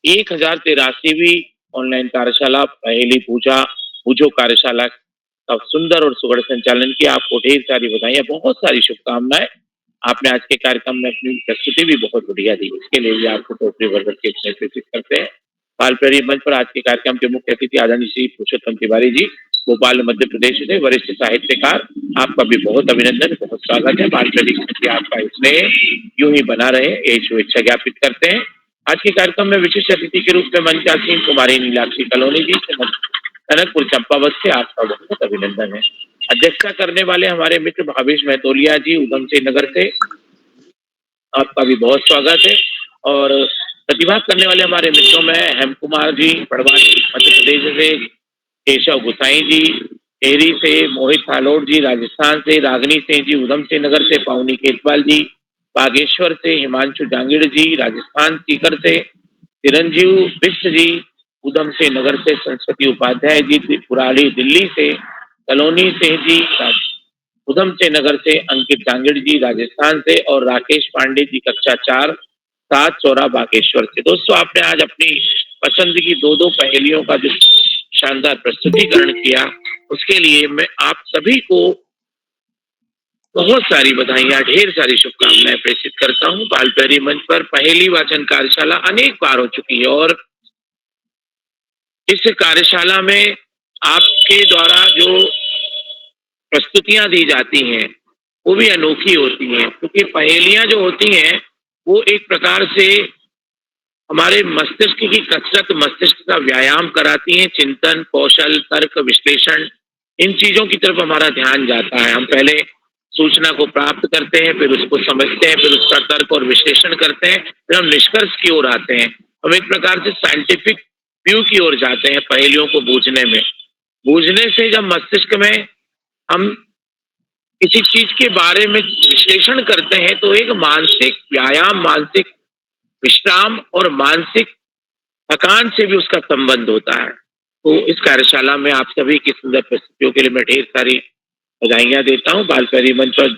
1083वीं ऑनलाइन कार्यशाला पहेली पूछो कार्यशाला का सुंदर और सुगढ़ संचालन किया। आपको ढेर सारी बधाइयां, बहुत सारी शुभकामनाएं। आपने आज के कार्यक्रम में अपनी प्रस्तुति भी बहुत बढ़िया दी, इसके लिए भी आपको टोकरी भर के सूचित करते हैं। बाल प्रहरी मंच पर आज के कार्यक्रम के मुख्य अतिथि आदरणीय श्री पुरुषोत्तम तिवारी जी, भोपाल मध्य प्रदेश से वरिष्ठ साहित्यकार। आपका भी बहुत अभिनंदन, बहुत स्वागत है। बाल प्रहरी मंच आपका स्नेह यूं ही बना रहे, यही शुभेच्छा ज्ञापित करते हैं। आज के कार्यक्रम में विशिष्ट अतिथि के रूप में मंच आसीन कुमारी नीलाक्षी कलोनी जी कनकपुर चंपावत से आपका बहुत अभिनंदन है। अध्यक्षता करने वाले हमारे मित्र भावेश महतोलिया जी उधम सिंह नगर से, आपका भी बहुत स्वागत है। और प्रतिभाग करने वाले हमारे मित्रों में हेम कुमार जी बड़वानी मध्य प्रदेश से, केशव गुसाई जी टेहरी से, मोहित फालोड जी राजस्थान से, रागनी सिंह जी उधम सिंह नगर से, पावनी केतवाल जी बागेश्वर से, हिमांशु जांगिड़ जी राजस्थान सीकर से, चिरंजीव बिष्ट जी उधम सिंह नगर से, सरस्वती उपाध्याय जी त्रिपुरारी दिल्ली से, कलोनी सिंह जी उधम सिंह नगर से, अंकित जांगिड़ जी राजस्थान से और राकेश पांडे जी कक्षा 4 7 चौरा बागेश्वर से। दोस्तों, आपने आज अपनी पसंद की 2 पहेलियों का जो शानदार प्रस्तुतिकरण किया, उसके लिए मैं आप सभी को बहुत सारी बधाइयां, ढेर सारी शुभकामनाएं प्रेषित करता हूं। बाल प्रहरी मंच पर पहेली वाचन कार्यशाला अनेक बार हो चुकी है और इस कार्यशाला में आपके द्वारा जो प्रस्तुतियां दी जाती हैं वो भी अनोखी होती हैं, क्योंकि पहेलियां जो होती हैं वो एक प्रकार से हमारे मस्तिष्क की कसरत, मस्तिष्क का व्यायाम कराती हैं। चिंतन, कौशल, तर्क, विश्लेषण, इन चीजों की तरफ हमारा ध्यान जाता है। हम पहले सूचना को प्राप्त करते हैं, फिर उसको समझते हैं, फिर उसका तर्क और विश्लेषण करते हैं, फिर हम निष्कर्ष की ओर आते हैं। हम एक प्रकार से साइंटिफिक व्यू की ओर जाते हैं पहेलियों को बूझने में। बूझने से जब मस्तिष्क में हम किसी चीज के बारे में विश्लेषण करते हैं तो एक मानसिक व्यायाम, मानसिक विश्राम और मानसिक थकान से भी उसका संबंध होता है। तो इस कार्यशाला में आप सभी की सुंदर प्रस्तुतियों के लिए मैं ढेर सारी बधाइयां देता हूं। बाल प्रहरी मंच पर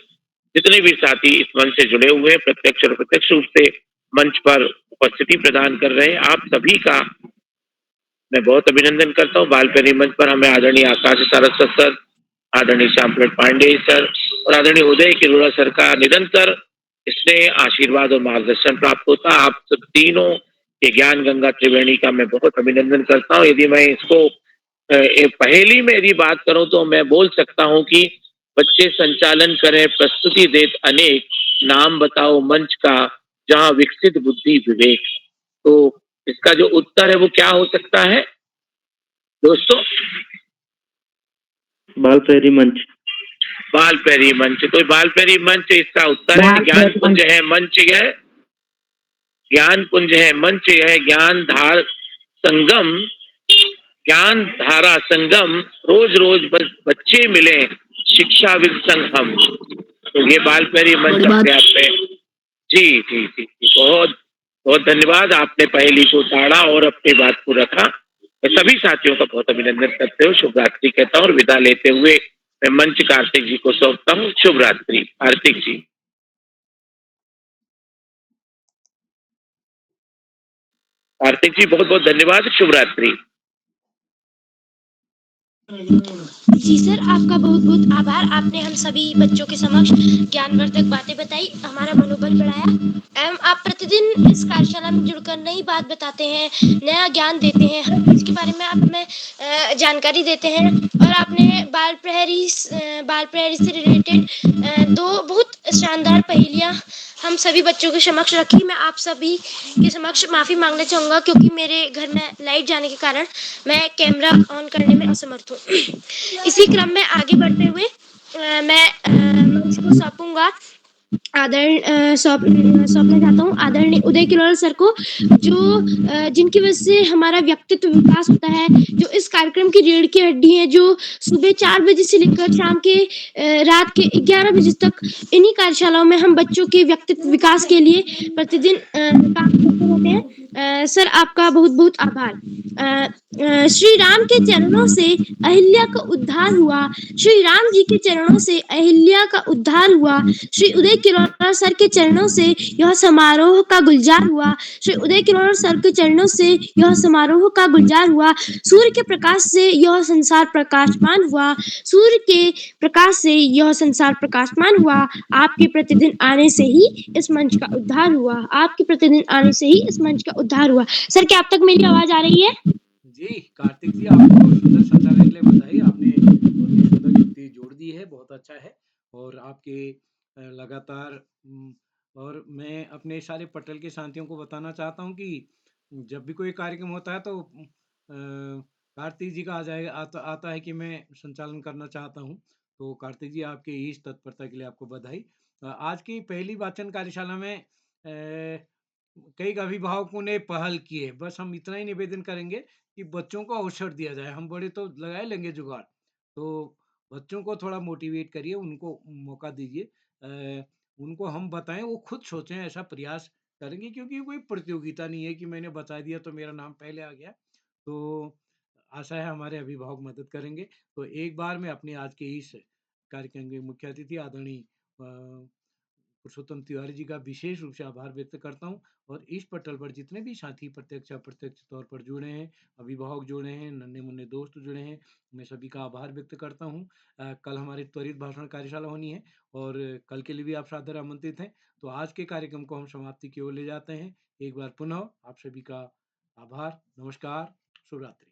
जितने भी साथी इस मंच से जुड़े हुए हैं, प्रत्यक्ष और अप्रत्यक्ष रूप से मंच पर उपस्थिति प्रदान कर रहे हैं, आप सभी का मैं बहुत अभिनंदन करता हूं। बाल प्रहरी मंच पर हमें आदरणीय आकाश सारस्वत सर, आदरणीय श्याम प्रसाद पांडे सर और आदरणीय उदय किरोड़ा सर का निरंतर स्नेह, आशीर्वाद और मार्गदर्शन प्राप्त होता। आप सब तीनों के ज्ञान गंगा त्रिवेणी का मैं बहुत अभिनंदन करता हूँ। यदि मैं इसको पहेली में यदि बात करूं तो मैं बोल सकता हूं कि बच्चे संचालन करें प्रस्तुति देत अनेक, नाम बताओ मंच का जहां विकसित बुद्धि विवेक। तो इसका जो उत्तर है वो क्या हो सकता है दोस्तों? बाल प्रहरी मंच। बाल प्रहरी मंच, तो बाल प्रहरी मंच इसका उत्तर है। ज्ञान कुंज है मंच, यह ज्ञान कुंज है मंच, यह ज्ञान धार संगम, ज्ञान धारा संगम, रोज रोज बच्चे मिले शिक्षाविद संघ हम। तो ये बाल पहरी मंच अपने आप में जी जी जी जी बहुत बहुत धन्यवाद। आपने पहेली को ताड़ा और अपनी बात को रखा। मैं सभी साथियों का बहुत अभिनंदन करते हुए शुभ रात्रि कहता हूँ और विदा लेते हुए मैं मंच कार्तिक जी को सौंपता हूँ। शुभ रात्रि कार्तिक जी। कार्तिक जी बहुत बहुत धन्यवाद। शुभ रात्रि। जी सर, आपका बहुत बहुत आभार। आपने हम सभी बच्चों के समक्ष ज्ञानवर्धक बातें बताई, हमारा मनोबल बढ़ाया एवं आप प्रतिदिन इस कार्यशाला में जुड़कर नई बात बताते हैं, नया ज्ञान देते हैं, हर चीज़ के बारे में आप हमें जानकारी देते हैं। और आपने बाल प्रहरी से रिलेटेड 2 बहुत शानदार पहेलियाँ हम सभी बच्चों के समक्ष रखी। मैं आप सभी के समक्ष माफ़ी मांगना चाहूँगा क्योंकि मेरे घर में लाइट जाने के कारण मैं कैमरा ऑन करने में असमर्थ हूँ। इसी क्रम में आगे बढ़ते हुए मैं मंच को सौंपना चाहता हूँ आदरणीय उदय किरोड़ सर को, जो जिनकी वजह से हमारा व्यक्तित्व विकास होता है, जो इस कार्यक्रम की रीढ़ की हड्डी है, जो सुबह 4 बजे से लेकर शाम के रात के 11 बजे तक इन्हीं कार्यशालाओं में हम बच्चों के व्यक्तित्व विकास के लिए प्रतिदिन काम करते रहते हैं। सर आपका बहुत बहुत आभार। श्री राम के चरणों से अहिल्या का उद्धार हुआ, श्री राम जी के चरणों से अहिल्या का उद्धार हुआ, श्री उदय किरोड़ सर के चरणों से यह समारोह का गुलजार हुआ, श्री उदय किरोड़ सर के चरणों से यह समारोह का गुलजार हुआ। सूर्य के प्रकाश से यह संसार प्रकाशमान हुआ, सूर्य के प्रकाश से यह संसार प्रकाशमान हुआ। आपके प्रतिदिन आने से ही इस मंच का उद्धार हुआ, आपके प्रतिदिन आने से ही इस मंच का उद्धार हुआ। सर क्या अब तक मेरी आवाज आ रही है? जी कार्तिक जी, आपको सुंदर संचालन के लिए बधाई। आपने बहुत ही सुंदर युक्ति जोड़ दी है, बहुत अच्छा है। और आपके लगातार और मैं अपने सारे पटल के साथियों को बताना चाहता हूँ कि जब भी कोई कार्यक्रम होता है तो कार्तिक जी का आता है कि मैं संचालन करना चाहता हूँ। तो कार्तिक जी आपके इस तत्परता के लिए आपको बधाई। आज की पहली वाचन कार्यशाला में कई अभिभावकों ने पहल की है। बस हम इतना ही निवेदन करेंगे कि बच्चों को अवसर दिया जाए। हम बड़े तो लगा ही लेंगे जुगाड़, तो बच्चों को थोड़ा मोटिवेट करिए, उनको मौका दीजिए। उनको हम बताएँ, वो खुद सोचें, ऐसा प्रयास करेंगे क्योंकि कोई प्रतियोगिता नहीं है कि मैंने बता दिया तो मेरा नाम पहले आ गया। तो आशा है हमारे अभिभावक मदद करेंगे। तो एक बार मैं अपने आज के इस कार्यक्रम के मुख्य अतिथि आदरणीय पुरुषोत्तम तिवारी जी का विशेष रूप से आभार व्यक्त करता हूँ। और इस पटल पर जितने भी साथी प्रत्यक्ष अप्रत्यक्ष तौर पर जुड़े हैं, अभिभावक जुड़े हैं, नन्हे मुन्ने दोस्त जुड़े हैं, मैं सभी का आभार व्यक्त करता हूँ। कल हमारी त्वरित भाषण कार्यशाला होनी है और कल के लिए भी आप सादर आमंत्रित हैं। तो आज के कार्यक्रम को हम समाप्ति की ओर ले जाते हैं। एक बार पुनः आप सभी का आभार। नमस्कार, शुभ रात्रि।